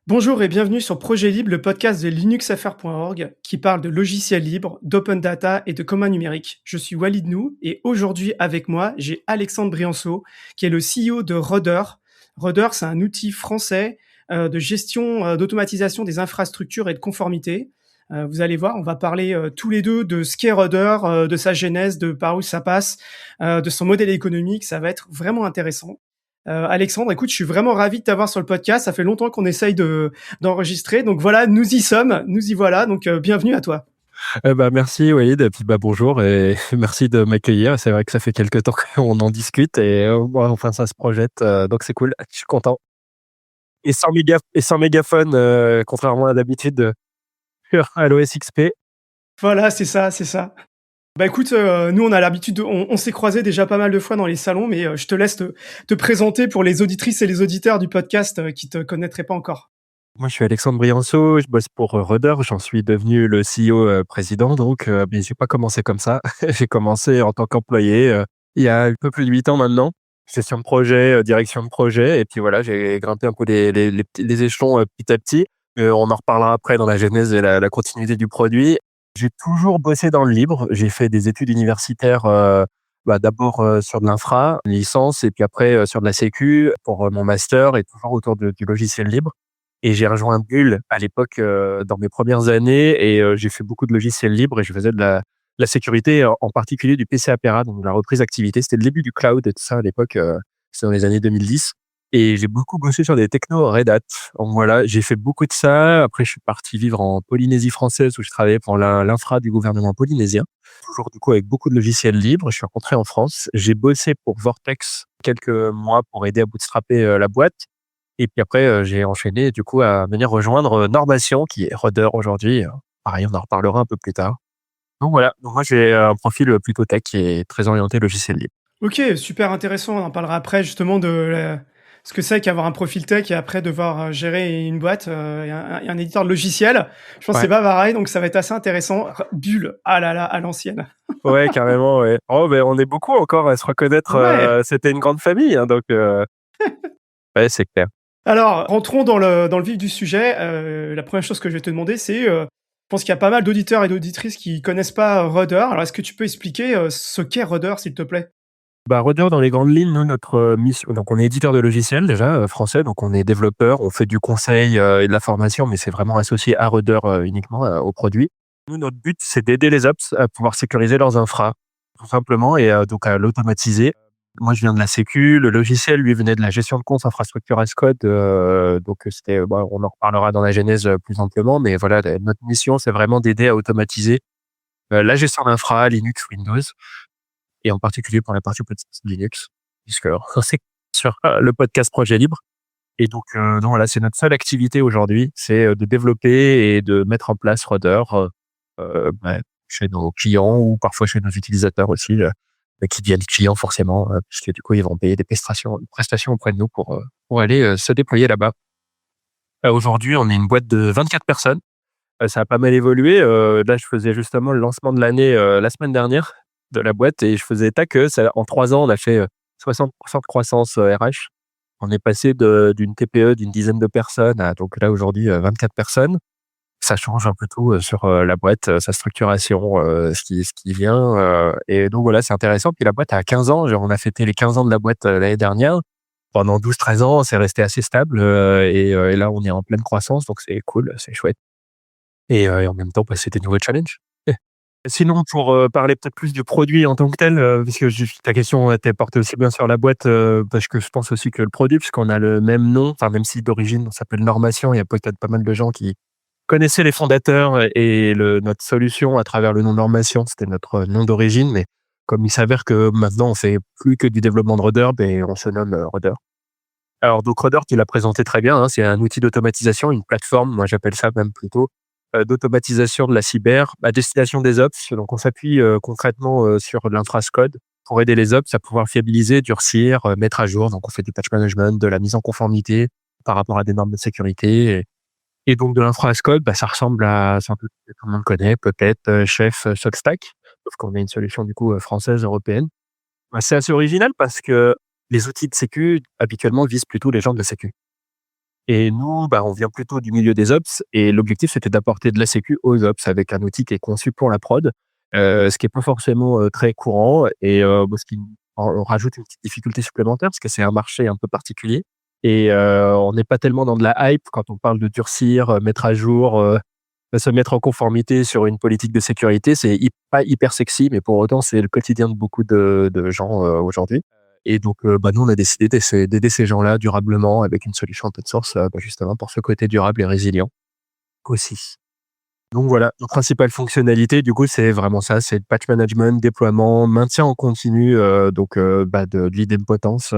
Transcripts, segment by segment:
Bonjour et bienvenue sur Projet Libre, le podcast de linuxaffaires.org qui parle de logiciels libres, d'open data et de commun numérique. Je suis Walid Nou et aujourd'hui avec moi, j'ai Alexandre Brianceau qui est le CEO de Rudder. Rudder, c'est un outil français de gestion, d'automatisation des infrastructures et de conformité. Vous allez voir, on va parler tous les deux de ce qu'est Rudder, de sa genèse, de par où ça passe, de son modèle économique. Ça va être vraiment intéressant. Alexandre, écoute, je suis vraiment ravi de t'avoir sur le podcast. Ça fait longtemps qu'on essaye d'enregistrer. Donc voilà, nous y sommes, nous y voilà. Donc bienvenue à toi. Merci Walid et puis, bonjour et merci de m'accueillir. C'est vrai que ça fait quelque temps qu'on en discute et enfin ça se projette, donc c'est cool, je suis content et sans mégaphone, contrairement à d'habitude, sur iOS XP. Voilà, c'est ça, c'est ça. Bah écoute, nous on a l'habitude, on s'est croisés déjà pas mal de fois dans les salons, mais je te laisse te présenter pour les auditrices et les auditeurs du podcast qui te connaîtraient pas encore. Moi, je suis Alexandre Brianceau, je bosse pour, Rudder. J'en suis devenu le CEO, président donc mais j'ai pas commencé comme ça. J'ai commencé en tant qu'employé, il y a un peu plus de 8 ans maintenant. Gestion de projet, direction de projet et puis voilà, j'ai grimpé un peu les échelons, petit à petit. On en reparlera après dans la genèse et la continuité du produit. J'ai toujours bossé dans le libre. J'ai fait des études universitaires, d'abord, sur de l'infra, une licence et puis après, sur de la sécu pour, mon master et toujours autour du logiciel libre. Et j'ai rejoint Bull à l'époque, dans mes premières années et j'ai fait beaucoup de logiciels libres et je faisais de la sécurité, en particulier du PC Apera, donc de la reprise d'activité. C'était le début du cloud et tout ça à l'époque, c'était dans les années 2010 et j'ai beaucoup bossé sur des technos Red Hat. Donc voilà, j'ai fait beaucoup de ça. Après, je suis parti vivre en Polynésie française où je travaillais pour l'infra du gouvernement polynésien. Toujours du coup avec beaucoup de logiciels libres. Je suis rentré en France. J'ai bossé pour Vortex quelques mois pour aider à bootstrapper, la boîte. Et puis après, j'ai enchaîné du coup à venir rejoindre, Normation qui est Rudder aujourd'hui, pareil, on en reparlera un peu plus tard. Donc voilà, donc moi j'ai un profil, plutôt tech qui est très orienté logiciel libre. Ok, super intéressant. On en parlera après justement ce que c'est qu'avoir un profil tech et après devoir gérer une boîte et un éditeur de logiciel. Je pense que Ouais, c'est pas pareil, donc ça va être assez intéressant. Bulle, ah là là, à l'ancienne. ouais, carrément, ouais. Oh, ben on est beaucoup encore à se reconnaître, Ouais. c'était une grande famille, hein, donc ouais, c'est clair. Alors, rentrons dans le vif du sujet. La première chose que je vais te demander, c'est, je pense qu'il y a pas mal d'auditeurs et d'auditrices qui connaissent pas Rudder. Alors, est-ce que tu peux expliquer ce qu'est Rudder, s'il te plaît? Rudder dans les grandes lignes, nous notre, mission donc on est éditeur de logiciels déjà, français, donc on est développeur, on fait du conseil, et de la formation, mais c'est vraiment associé à Rudder, uniquement, au produit. Nous, notre but, c'est d'aider les ops à pouvoir sécuriser leurs infras, tout simplement et donc à l'automatiser. Moi, je viens de la sécu, le logiciel, lui, venait de la gestion de compte infrastructure as code, donc c'était, on en reparlera dans la genèse, plus amplement, mais voilà, notre mission, c'est vraiment d'aider à automatiser, la gestion d'infra, Linux, Windows et en particulier pour la partie podcast Linux, puisque c'est sur, le podcast Projet Libre et donc voilà, c'est notre seule activité aujourd'hui, c'est, de développer et de mettre en place Rudder, chez nos clients ou parfois chez nos utilisateurs aussi, qui deviennent clients forcément, puisque du coup, ils vont payer des prestations auprès de nous pour aller, se déployer là-bas. Aujourd'hui, on est une boîte de 24 personnes. Ça a pas mal évolué, là, je faisais justement le lancement de l'année, la semaine dernière de la boîte et je faisais état que ça en 3 ans, on a fait, 60% de croissance, RH. On est passé d'une TPE d'une dizaine de personnes à donc là aujourd'hui, 24 personnes. Ça change un peu tout, sur, la boîte, sa structuration, ce qui vient, et donc voilà, c'est intéressant. Puis la boîte a 15 ans, genre on a fêté les 15 ans de la boîte, l'année dernière. Pendant 12-13 ans, c'est resté assez stable, et là, on est en pleine croissance, donc c'est cool, c'est chouette et en même temps, c'est des nouveaux challenges. Sinon, pour, parler peut-être plus du produit en tant que tel, puisque ta question était portée aussi bien sur la boîte, parce que je pense aussi que le produit, puisqu'on a le même nom, enfin même si d'origine on s'appelle Normation, il y a peut-être pas mal de gens qui connaissaient les fondateurs et notre solution à travers le nom Normation, c'était notre nom d'origine, mais comme il s'avère que maintenant on fait plus que du développement de Rudder, on se nomme, Rudder. Alors donc Rudder, tu l'as présenté très bien, hein, c'est un outil d'automatisation, une plateforme, moi j'appelle ça même plutôt, d'automatisation de la cyber à destination des ops. Donc on s'appuie, concrètement, sur de l'infrascode pour aider les ops à pouvoir fiabiliser, durcir, mettre à jour. Donc on fait du patch management, de la mise en conformité par rapport à des normes de sécurité et donc de l'infrascode, ça ressemble à c'est un peu tout le monde connaît peut-être, Chef, Substack, sauf qu'on a une solution du coup, française, européenne. C'est assez original parce que les outils de sécu habituellement visent plutôt les gens de la sécu. Et nous, on vient plutôt du milieu des ops et l'objectif, c'était d'apporter de la sécu aux ops avec un outil qui est conçu pour la prod, ce qui est pas forcément, très courant et ce qui en rajoute une petite difficulté supplémentaire parce que c'est un marché un peu particulier et on n'est pas tellement dans de la hype quand on parle de durcir, mettre à jour, se mettre en conformité sur une politique de sécurité. C'est pas hyper sexy, mais pour autant, c'est le quotidien de beaucoup de gens, aujourd'hui. Et donc, nous, on a décidé d'aider ces gens-là durablement avec une solution open source, justement pour ce côté durable et résilient aussi. Donc voilà, nos principales fonctionnalités, du coup, c'est vraiment ça, c'est le patch management, déploiement, maintien en continu, de l'idempotence.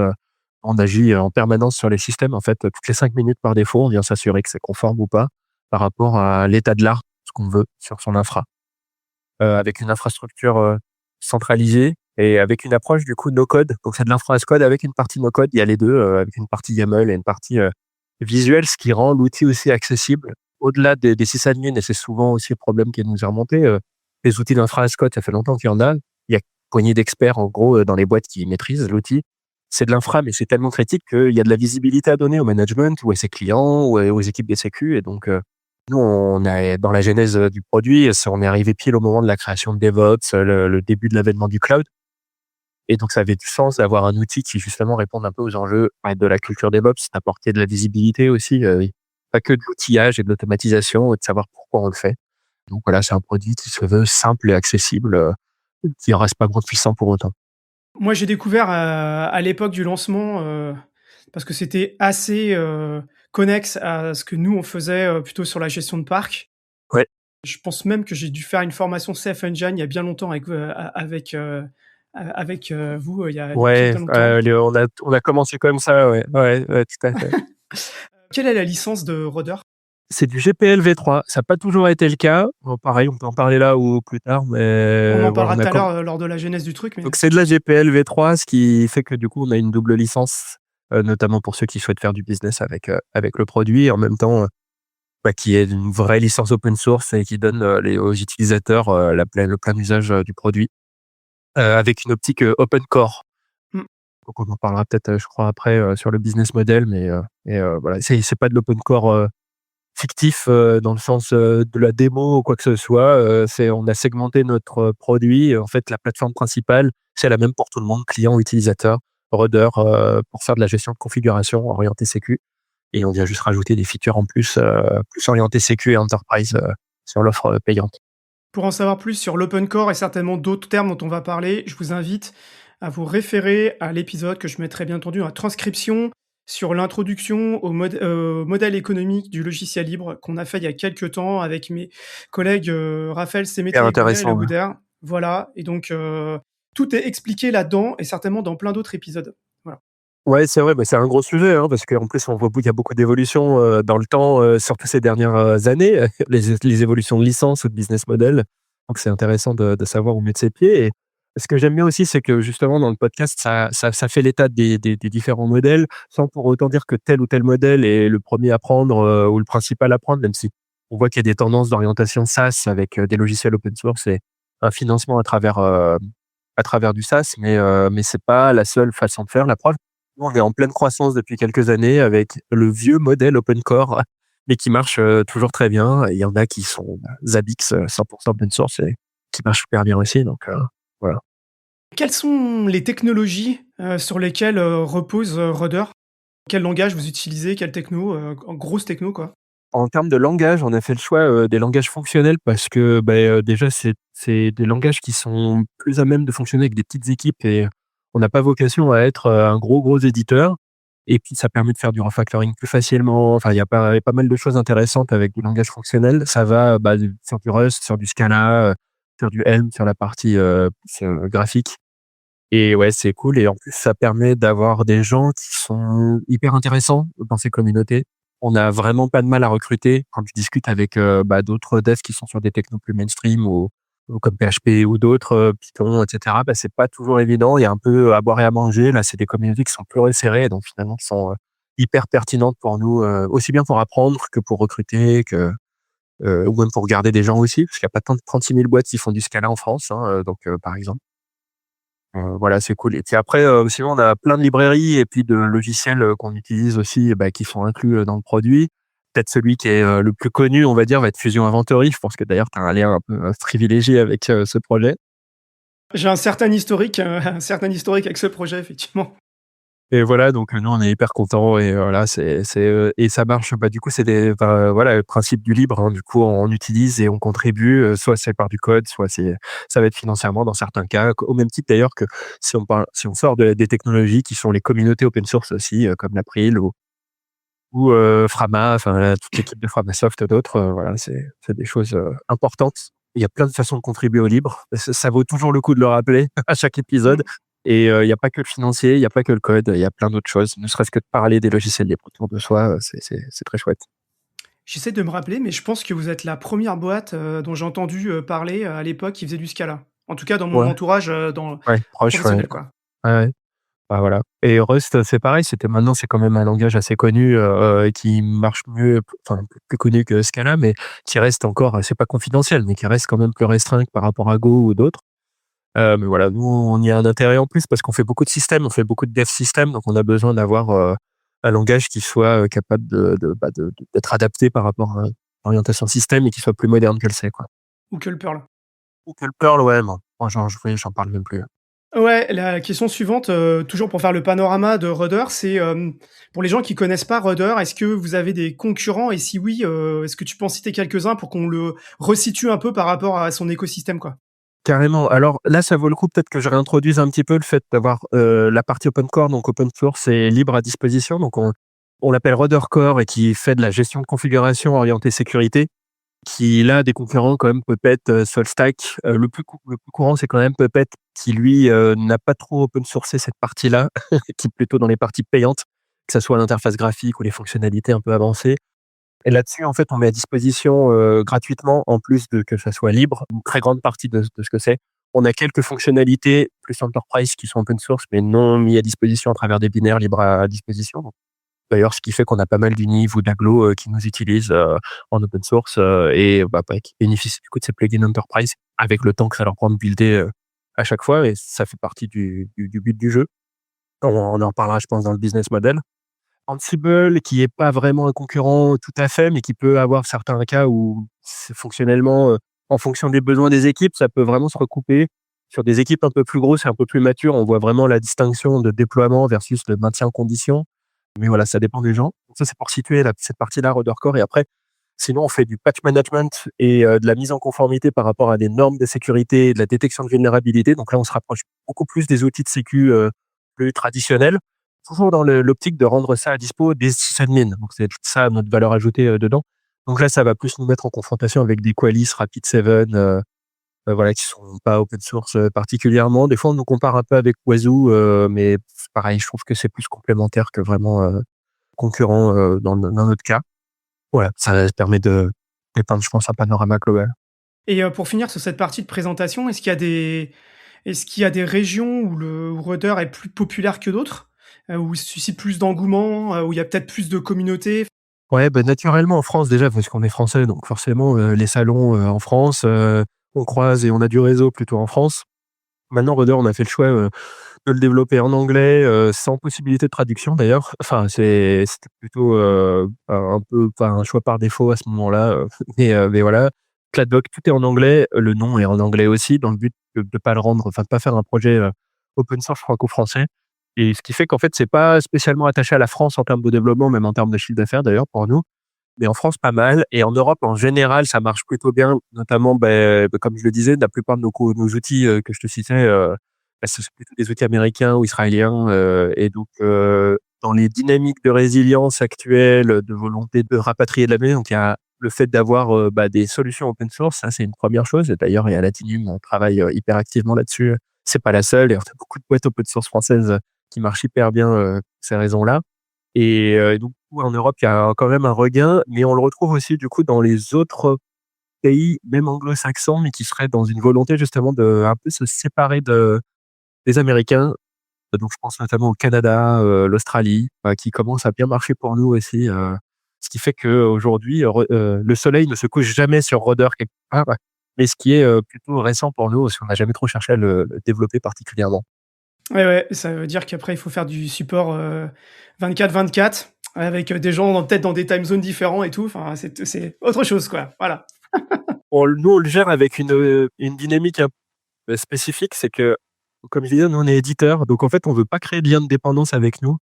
On agit en permanence sur les systèmes. En fait, toutes les 5 minutes par défaut, on vient s'assurer que c'est conforme ou pas par rapport à l'état de l'art, ce qu'on veut sur son infra. Avec une infrastructure, centralisée et avec une approche du coup no code. Donc c'est de l'infra as code avec une partie no code. Il y a les 2 avec une partie YAML et une partie, visuelle, ce qui rend l'outil aussi accessible au-delà des sysadmins et c'est souvent aussi le problème qui nous est remonté, les outils d'infra as code, ça fait longtemps qu'il y en a. Il y a une poignée d'experts en gros, dans les boîtes qui maîtrisent l'outil. C'est de l'infra, mais c'est tellement critique qu'il y a de la visibilité à donner au management ou à ses clients ou aux équipes des sécu et donc, nous, on est dans la genèse, du produit, on est arrivé pile au moment de la création de DevOps, le début de l'avènement du cloud et donc ça avait du sens d'avoir un outil qui justement réponde un peu aux enjeux, de la culture DevOps, d'apporter de la visibilité aussi, pas que de l'outillage et de l'automatisation et de savoir pourquoi on le fait. Donc voilà, c'est un produit qui se veut simple et accessible, qui en reste pas moins puissant pour autant. Moi, j'ai découvert, à l'époque du lancement, parce que c'était assez, connexe à ce que nous, on faisait, plutôt sur la gestion de parc. Ouais, Je pense même que j'ai dû faire une formation Safe Engine il y a bien longtemps avec vous, il y a bien, ouais, bien longtemps. on a commencé comme ça, ouais, ouais, ouais, tout à fait. Quelle est la licence de Rudder? C'est du GPL v3, ça a pas toujours été le cas. Bon pareil, on peut en parler là ou plus tard, On mais en voilà, parlera tout à l'heure, lors de la genèse du truc, mais donc c'est de la GPL v3, ce qui fait que du coup, on a une double licence, notamment pour ceux qui souhaitent faire du business avec le produit et en même temps, qui est une vraie licence open source et qui donne, aux utilisateurs, le plein usage, du produit, avec une optique, open core. mmh, Donc on en parlera peut-être, je crois après, sur le business model, mais voilà, c'est pas de l'open core, fictif, dans le sens, de la démo ou quoi que ce soit, c'est on a segmenté notre, produit. En fait, la plateforme principale, c'est la même pour tout le monde, client, utilisateur, rudder, pour faire de la gestion de configuration orientée sécu et on vient juste rajouter des features en plus, plus orientées sécu et enterprise, sur l'offre, payante. pour en savoir plus sur l'open core et certainement d'autres termes dont on va parler, je vous invite à vous référer à l'épisode que je mettrai bien entendu en transcription sur l'introduction au modèle économique du logiciel libre qu'on a fait il y a quelques temps avec mes collègues, Raphaël Hyper Sémétier et Gabriel intéressant, ouais. Lagoudère. Voilà et donc tout est expliqué là-dedans et certainement dans plein d'autres épisodes. Voilà. Ouais, c'est vrai, c'est un gros sujet, hein, parce qu'en plus, on voit il y a beaucoup d'évolutions, dans le temps, surtout ces dernières, années, les évolutions de licence ou de business model. Donc c'est intéressant de savoir où mettre ses pieds et ce que j'aime bien aussi, c'est que justement dans le podcast, ça fait l'état des différents modèles, sans pour autant dire que tel ou tel modèle est le premier à prendre, ou le principal à prendre, même si on voit qu'il y a des tendances d'orientation SaaS avec, des logiciels open source et un financement à travers du SaaS, mais c'est pas la seule façon de faire. La preuve nous, on est en pleine croissance depuis quelques années avec le vieux modèle open core, mais qui marche, toujours très bien. Et il y en a qui sont Zabbix, 100% open source et qui marchent super bien aussi, donc voilà. Quelles sont les technologies, sur lesquelles, repose, Rudder? Quel langage vous utilisez? Quelle techno? En grosse techno, quoi? En termes de langage, on a fait le choix, des langages fonctionnels parce que, déjà, c'est des langages qui sont plus à même de fonctionner avec des petites équipes et on n'a pas vocation à être, un gros éditeur et puis ça permet de faire du refactoring plus facilement. Enfin, il y a pas mal de choses intéressantes avec du langage fonctionnel. Ça va, sur du Rust, sur du Scala, sur du Helm, sur la partie, plus, graphique et ouais, c'est cool et en plus, ça permet d'avoir des gens qui sont hyper intéressants dans ces communautés. On a vraiment pas de mal à recruter quand tu discutes avec, d'autres devs qui sont sur des technos plus mainstream ou comme PHP ou d'autres, Python et cetera. C'est pas toujours évident. Il y a un peu à boire et à manger. Là, c'est des communautés qui sont plus resserrées, donc finalement qui sont, hyper pertinentes pour nous, aussi bien pour apprendre que pour recruter, ou même pour garder des gens aussi, parce qu'il y a pas tant de 36 000 boîtes qui font du Scala en France, hein, donc par exemple. Voilà, c'est cool et puis après, sinon on a plein de librairies et puis de logiciels, qu'on utilise aussi, bah, qui sont inclus, dans le produit. Peut-être celui qui est, le plus connu, on va dire, va être Fusion Inventory. Je pense que d'ailleurs tu as un lien un peu, privilégié avec, ce projet. J'ai un certain historique, un certain historique avec ce projet, effectivement. Et voilà, donc nous, on est hyper contents et voilà, et ça marche, bah, du coup, c'est des enfin, voilà, le principe du libre, hein. Du coup, on utilise et on contribue, soit c'est par du code, soit ça va être financièrement dans certains cas, au même titre d'ailleurs que si on sort des technologies qui sont les communautés open source aussi, comme l'April ou Frama, enfin, toute l'équipe de Framasoft, d'autres, voilà, c'est des choses, importantes. Il y a plein de façons de contribuer au libre. Ça vaut toujours le coup de le rappeler à chaque épisode Mmh. et il y a pas que le financier, il y a pas que le code, il y a plein d'autres choses. Ne serait-ce que de parler des logiciels libres autour de soi, c'est très chouette. J'essaie de me rappeler, mais je pense que vous êtes la première boîte, dont j'ai entendu, parler, à l'époque qui faisait du Scala. En tout cas dans mon Ouais, entourage, dans ouais, proche, ouais. professionnel, quoi. Ouais, ouais. Bah, voilà et Rust, c'est pareil, maintenant, c'est quand même un langage assez connu, et qui marche mieux, enfin, plus connu que Scala, mais qui reste encore, c'est pas confidentiel, mais qui reste quand même plus restreint que par rapport à Go ou d'autres. Mais voilà, nous, on y a un intérêt en plus parce qu'on fait beaucoup de systèmes, on fait beaucoup de dev system, donc on a besoin d'avoir, un langage qui soit, capable d'être adapté par rapport à l'orientation système et qui soit plus moderne que le C, quoi. Ou que le Perl. Ou que le Perl, ouais, non. Moi, j'en parle même plus. Ouais, la question suivante, toujours pour faire le panorama de Rudder, c'est, pour les gens qui connaissent pas Rudder, est-ce que vous avez des concurrents? Et si oui, est-ce que tu peux en citer quelques-uns pour qu'on le resitue un peu par rapport à son écosystème, quoi? Carrément. Alors là, ça vaut le coup peut-être que je réintroduise un petit peu le fait d'avoir, la partie open core, donc open source et libre à disposition. Donc on l'appelle Rudder Core et qui fait de la gestion de configuration orientée sécurité. Qui là, des concurrents quand même Puppet, Solstack, le plus courant, c'est quand même Puppet qui lui, n'a pas trop open sourcé cette partie-là, qui est plutôt dans les parties payantes, que ça soit l'interface graphique ou les fonctionnalités un peu avancées et là-dessus, en fait, on met à disposition, gratuitement, en plus de que ça soit libre, une très grande partie de ce que c'est. On a quelques fonctionnalités plus enterprise qui sont open source, mais non mis à disposition à travers des binaires libres à disposition. D'ailleurs, ce qui fait qu'on a pas mal d'univ ou d'agglos, qui nous utilisent, en open source, et bah, qui bénéficient du coup de ces plugins enterprise avec le temps que ça leur prend de builder, à chaque fois et ça fait partie du but du jeu. On en reparlera, je pense, dans le business model. Ansible, qui est pas vraiment un concurrent tout à fait, mais qui peut avoir certains cas où c'est fonctionnellement, en fonction des besoins des équipes, ça peut vraiment se recouper. Sur des équipes un peu plus grosses et un peu plus matures, on voit vraiment la distinction de déploiement versus le maintien en condition. Mais voilà, ça dépend des gens. Donc ça, c'est pour situer cette partie-là, Ruddercore et après, sinon, on fait du patch management et de la mise en conformité par rapport à des normes de sécurité et de la détection de vulnérabilité. Donc là, on se rapproche beaucoup plus des outils de sécu, plus traditionnels. Toujours dans l'optique de rendre ça à dispo des sysadmins. Donc c'est ça notre valeur ajoutée, dedans. Donc là, ça va plus nous mettre en confrontation avec des Qualys, Rapid7, voilà, qui sont pas open source, particulièrement. Des fois, on nous compare un peu avec Wazoo, mais c'est pareil, je trouve que c'est plus complémentaire que vraiment, concurrent, dans notre cas. Voilà, ça permet de dépeindre, je pense, un panorama global. Et pour finir sur cette partie de présentation, est-ce qu'il y a des régions où Rudder est plus populaire que d'autres? Où il suscite plus d'engouement, où il y a peut-être plus de communautés? Ouais, bah, naturellement en France déjà parce qu'on est français, donc forcément, les salons, en France, on croise et on a du réseau plutôt en France. Maintenant Rudder, on a fait le choix, de le développer en anglais, sans possibilité de traduction d'ailleurs. Enfin, c'était plutôt, un peu pas un choix par défaut à ce moment-là, mais voilà. Claddoc, tout est en anglais, le nom est en anglais aussi dans le but de pas le rendre enfin de pas faire un projet, open source franco-français et ce qui fait qu'en fait, c'est pas spécialement attaché à la France en termes de développement, même en termes de chiffre d'affaires d'ailleurs pour nous. Mais en France, pas mal et en Europe, en général, ça marche plutôt bien, notamment, comme je le disais, la plupart de nos outils, que je te citais, ce sont plutôt des outils américains ou israéliens, et donc, dans les dynamiques de résilience actuelles, de volonté de rapatrier de la monnaie, donc il y a le fait d'avoir, des solutions open source, ça, c'est une première chose et d'ailleurs, il y a Latinium, on travaille, hyper activement là-dessus. C'est pas la seule et on a beaucoup de boîtes open source françaises, qui marchent hyper bien, pour ces raisons-là. Et donc en Europe, il y a quand même un regain, mais on le retrouve aussi du coup dans les autres pays, même anglo-saxons, mais qui seraient dans une volonté justement de un peu se séparer des Américains. Donc je pense notamment au Canada, l'Australie, qui commence à bien marcher pour nous aussi, ce qui fait qu'aujourd'hui, le soleil ne se couche jamais sur Rudder quelque part, mais ce qui est, plutôt récent pour nous, parce qu'on n'a jamais trop cherché à le développer particulièrement. Ouais, ouais, ça veut dire qu'après il faut faire du support, 24/24 avec, des gens peut-être dans des time zones différents et tout, enfin c'est autre chose quoi, voilà. Nous, on le gère avec une dynamique un peu spécifique, c'est que, comme je disais, nous, on est éditeur, donc en fait, on veut pas créer de lien de dépendance avec nous.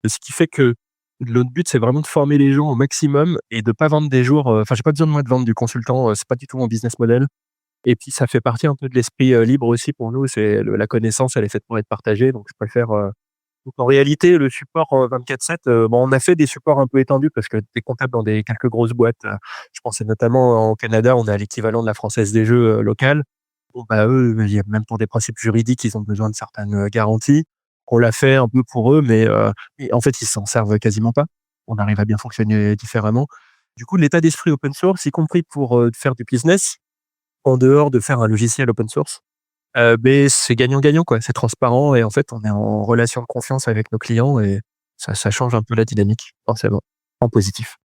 Ce qui fait que notre but, c'est vraiment de former les gens au maximum et de pas vendre des jours, enfin, j'ai pas besoin de moi de vendre du consultant, c'est pas du tout mon business model. Et puis ça fait partie un peu de l'esprit, libre aussi pour nous, c'est la connaissance, elle est faite pour être partagée, donc je préfère, donc en réalité, le support, 24/7, bon, on a fait des supports un peu étendus parce que tu es comptable dans des quelques grosses boîtes, je pensais notamment au Canada, on est à l'équivalent de la Française des jeux, locale. Bon, bah, eux, il y a même pour des principes juridiques, ils ont besoin de certaines, garanties. On l'a fait un peu pour eux, mais en fait, ils s'en servent quasiment pas. On arrive à bien fonctionner différemment. Du coup, l'état d'esprit open source, y compris pour, faire du business, en dehors de faire un logiciel open source, beh, c'est gagnant-gagnant, quoi. C'est transparent et en fait, on est en relation de confiance avec nos clients et ça change un peu la dynamique, forcément, en positif.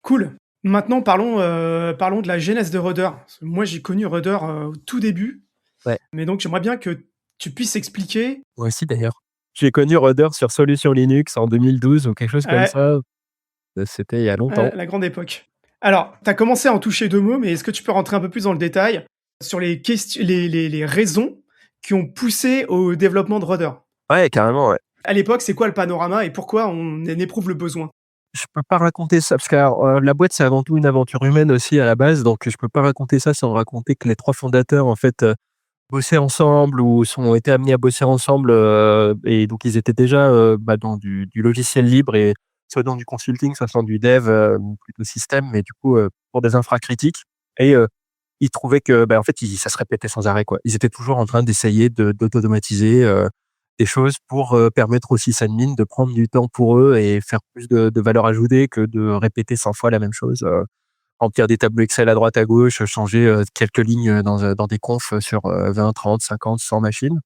Cool. Maintenant parlons de la genèse de Rudder. Parce que moi j'ai connu Rudder, au tout début, Ouais, mais donc j'aimerais bien que tu puisses expliquer. moi aussi d'ailleurs. J'ai connu Rudder sur Solution Linux en 2012 ou quelque chose comme Ouais, ça. C'était il y a longtemps. la grande époque. Alors, tu as commencé à en toucher 2 mots, mais est-ce que tu peux rentrer un peu plus dans le détail sur les raisons qui ont poussé au développement de Rudder? Ouais, carrément, ouais. À l'époque, c'est quoi le panorama et pourquoi on en éprouve le besoin? Je peux pas raconter ça parce que, alors, la boîte, c'est avant tout une aventure humaine aussi à la base, donc je peux pas raconter ça sans raconter que les 3 fondateurs, en fait, bossaient ensemble ou ont été amenés à bosser ensemble, et donc ils étaient déjà, dans du logiciel libre et soit dans du consulting, soit dans du dev, plutôt système, mais du coup, pour des infras critiques et ils trouvaient que, en fait, ils ça se répétait sans arrêt, quoi. Ils étaient toujours en train d'essayer d'automatiser, des choses pour, permettre aux sysadmins de prendre du temps pour eux et faire plus de valeur ajoutée que de répéter 100 fois la même chose, remplir des tableaux Excel à droite à gauche, changer, quelques lignes, dans des confs, sur, 20, 30, 50, 100 machines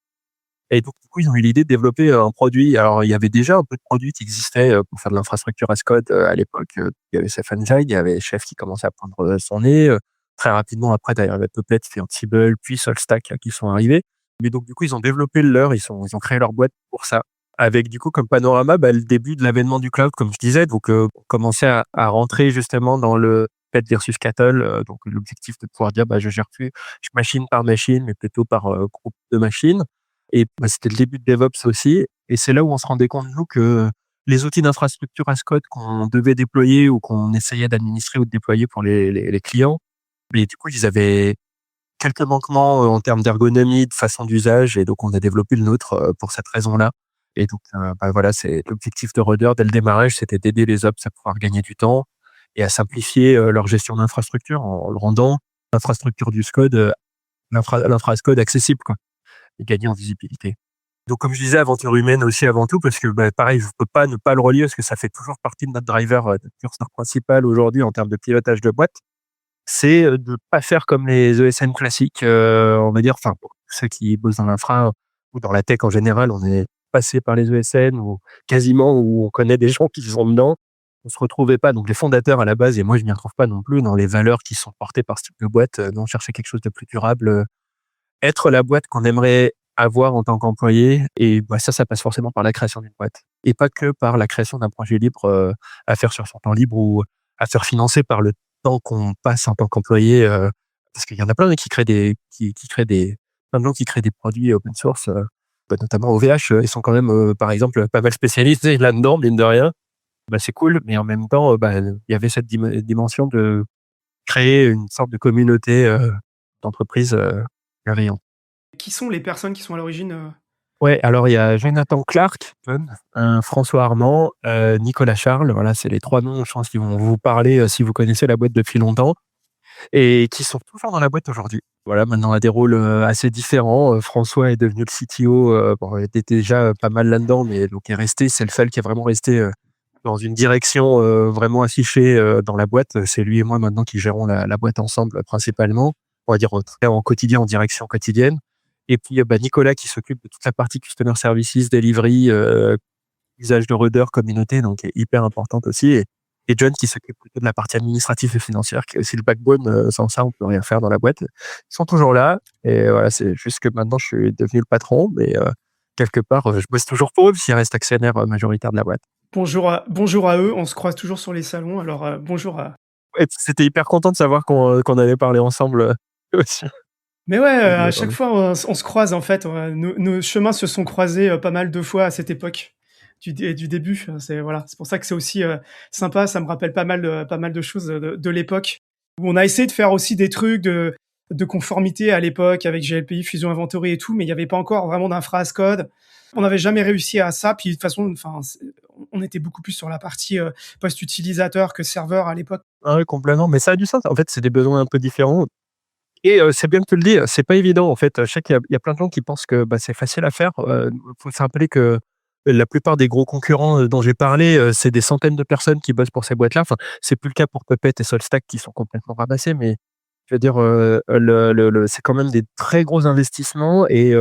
et donc du coup, ils ont eu l'idée de développer, un produit. Alors, il y avait déjà un peu de produits qui existaient, pour faire de l'infrastructure as code, à l'époque, il y avait Ceph Engine, il y avait Chef qui commençait à prendre, son nez, très rapidement après derrière il y avait Puppet, puis Ansible, puis Solstack, qui sont arrivés. Mais donc du coup, ils ont développé le leur, ils ont créé leur boîte pour ça. Avec du coup comme panorama, le début de l'avènement du cloud comme je disais, donc on commençait à rentrer justement dans le pet versus cattle, donc l'objectif de pouvoir dire: «Je gère plus machine par machine, mais plutôt par, groupe de machines» et c'était le début de DevOps aussi et c'est là où on se rendait compte nous que les outils d'infrastructure as code qu'on devait déployer ou qu'on essayait d'administrer ou de déployer pour les clients, mais du coup, ils avaient quelques manquements, en termes d'ergonomie, de façon d'usage et donc on a développé le nôtre, pour cette raison-là et donc voilà, c'est l'objectif de Rudder dès le démarrage, c'était d'aider les ops à pouvoir gagner du temps et à simplifier, leur gestion d'infrastructure en le rendant l'infrastructure du SCODE, l'infra as code accessible, quoi et gagner en visibilité. Donc comme je disais, aventure humaine aussi avant tout parce que, pareil, je peux pas ne pas le relier parce que ça fait toujours partie de notre driver, notre curseur principal aujourd'hui en termes de pilotage de boîte. C'est, de pas faire comme les ESN classiques, on va dire, enfin, pour ceux qui bossent dans l'infra ou dans la tech en général, on est passé par les ESN ou quasiment, ou on connaît des gens qui sont dedans. On se retrouvait pas, donc les fondateurs à la base et moi je m'y retrouve pas non plus dans les valeurs qui sont portées par ce type de boîte, nous on cherchait quelque chose de plus durable, être la boîte qu'on aimerait avoir en tant qu'employé et ça passe forcément par la création d'une boîte et pas que par la création d'un projet libre, à faire sur son temps libre ou à faire financer par le temps qu'on passe en tant qu'employé, parce qu'il y en a plein qui créent qui créent des plein de gens qui créent des produits open source, notamment OVH, ils sont quand même, par exemple, pas mal spécialisés là-dedans, mine de rien. C'est cool, mais en même temps, il y avait cette dimension de créer une sorte de communauté, d'entreprise, bienveillante. Qui sont les personnes qui sont à l'origine, Ouais, alors il y a Jonathan Clark, François Armand, Nicolas Charles, voilà, c'est les 3 noms, je pense, qui vont vous parler, si vous connaissez la boîte depuis longtemps et qui sont toujours dans la boîte aujourd'hui. Voilà, maintenant à des rôles, assez différents. François est devenu le CTO, bon, il était déjà pas mal là-dedans, mais donc est resté, c'est le seul qui est vraiment resté, dans une direction, vraiment affichée, dans la boîte. C'est lui et moi maintenant qui gérons la boîte ensemble, principalement. On va dire, en tout cas en quotidien, en direction quotidienne et puis, Nicolas qui s'occupe de toute la partie customer services, delivery, usage de Rudder, communauté, donc qui est hyper importante aussi et John qui s'occupe plutôt de la partie administrative et financière, qui est aussi le backbone, sans ça, on peut rien faire dans la boîte. Ils sont toujours là et voilà, c'est juste que maintenant je suis devenu le patron, mais quelque part, je bosse toujours pour eux, parce qu'ils restent actionnaires, majoritaires de la boîte. Bonjour à eux, on se croise toujours sur les salons, alors bonjour à. Ouais, c'était hyper content de savoir qu'on allait parler ensemble, aussi. Mais ouais, Donc, à chaque fois, on se croise en fait, nos chemins se sont croisés, pas mal de fois à cette époque du début. C'est pour ça que c'est aussi, sympa, ça me rappelle pas mal de choses, de l'époque, où on a essayé de faire aussi des trucs de conformité à l'époque avec GLPI, Fusion Inventory et tout, mais il y avait pas encore vraiment d'infra as code. On n'avait jamais réussi à ça, puis de toute façon, enfin, on était beaucoup plus sur la partie, post-utilisateur que serveur à l'époque. ah ouais, complètement, mais ça a du sens. En fait, c'est des besoins un peu différents et c'est bien que tu le dis, c'est pas évident, en fait. Je sais qu'il y a plein de gens qui pensent que, bah, c'est facile à faire. Faut se rappeler que la plupart des gros concurrents, dont j'ai parlé, c'est des centaines de personnes qui bossent pour ces boîtes-là. Enfin, c'est plus le cas pour Puppet et Solstack qui sont complètement ramassés, mais je veux dire, le c'est quand même des très gros investissements et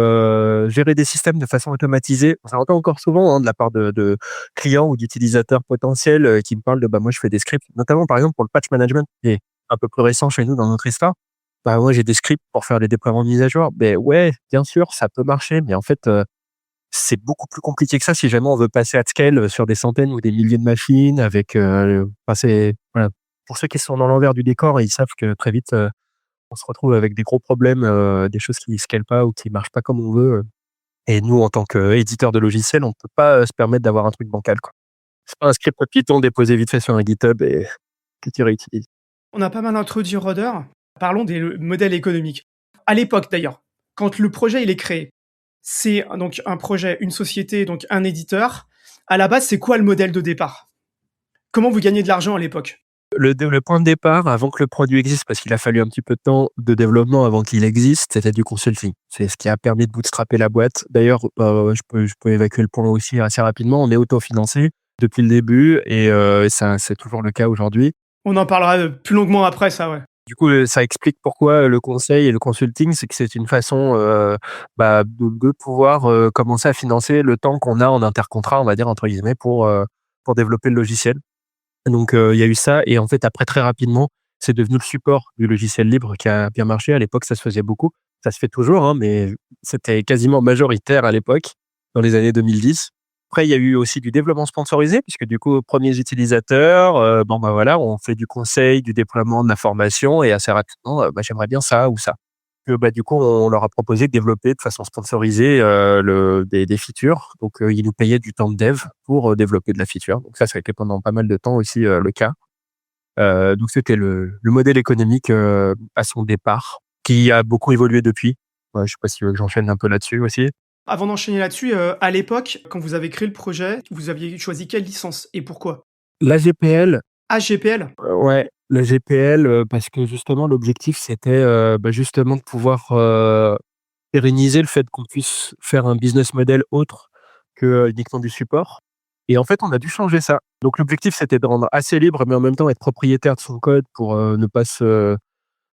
gérer des systèmes de façon automatisée, ça entend encore souvent, hein, de la part de clients ou d'utilisateurs potentiels, qui me parlent de: «Bah, moi, je fais des scripts», notamment, par exemple, pour le patch management qui est un peu plus récent chez nous dans notre histoire. Bah, moi, j'ai des scripts pour faire les déploiements de mise à jour. Beh, ouais, bien sûr, ça peut marcher, mais en fait, c'est beaucoup plus compliqué que ça si jamais on veut passer at scale, sur des centaines ou des milliers de machines avec, enfin, c'est voilà. Pour ceux qui sont dans l'envers du décor, ils savent que très vite, on se retrouve avec des gros problèmes, des choses qui scalent pas ou qui marchent pas comme on veut, et nous, en tant qu'éditeur de logiciels, on peut pas, se permettre d'avoir un truc bancal, quoi. C'est pas un script Python déposé vite fait sur un GitHub et que tu réutilises. On a pas mal introduit Rudder. Parlons des modèles économiques. À l'époque d'ailleurs, quand le projet il est créé, c'est donc un projet, une société, donc un éditeur. À la base, c'est quoi le modèle de départ? Comment vous gagnez de l'argent à l'époque? Le point de départ, avant que le produit existe, parce qu'il a fallu un petit peu de temps de développement avant qu'il existe, c'était du consulting. C'est ce qui a permis de bootstrapper la boîte. D'ailleurs, je peux évacuer le point aussi assez rapidement. On est autofinancé depuis le début et ça, c'est toujours le cas aujourd'hui. On en parlera plus longuement après ça, ouais. Du coup, ça explique pourquoi le conseil et le consulting, c'est que c'est une façon, bah, de pouvoir, commencer à financer le temps qu'on a en intercontrat, on va dire, entre guillemets, pour développer le logiciel. Donc, il y a eu ça et en fait, après, très rapidement, c'est devenu le support du logiciel libre qui a bien marché. À l'époque, ça se faisait beaucoup. Ça se fait toujours, hein, mais c'était quasiment majoritaire à l'époque, dans les années 2010. Après, il y a eu aussi du développement sponsorisé puisque du coup, premiers utilisateurs, bon, bah, voilà, on fait du conseil, du déploiement, de la formation et assez rapidement, bah, j'aimerais bien ça ou ça. Bah, du coup, on leur a proposé de développer de façon sponsorisée, des features. Donc, ils nous payaient du temps de dev pour, développer de la feature. Donc ça a été pendant pas mal de temps aussi, le cas. Donc c'était le modèle économique, à son départ, qui a beaucoup évolué depuis. Ouais, je sais pas si tu veux que j'enchaîne un peu là-dessus aussi? Avant d'enchaîner là-dessus, à l'époque, quand vous avez créé le projet, vous aviez choisi quelle licence et pourquoi? La GPL, AGPL? ouais, la GPL, parce que justement l'objectif c'était, bah, justement de pouvoir, pérenniser le fait qu'on puisse faire un business model autre que, uniquement du support et en fait, on a dû changer ça. Donc l'objectif, c'était de rendre assez libre, mais en même temps être propriétaire de son code pour, ne pas se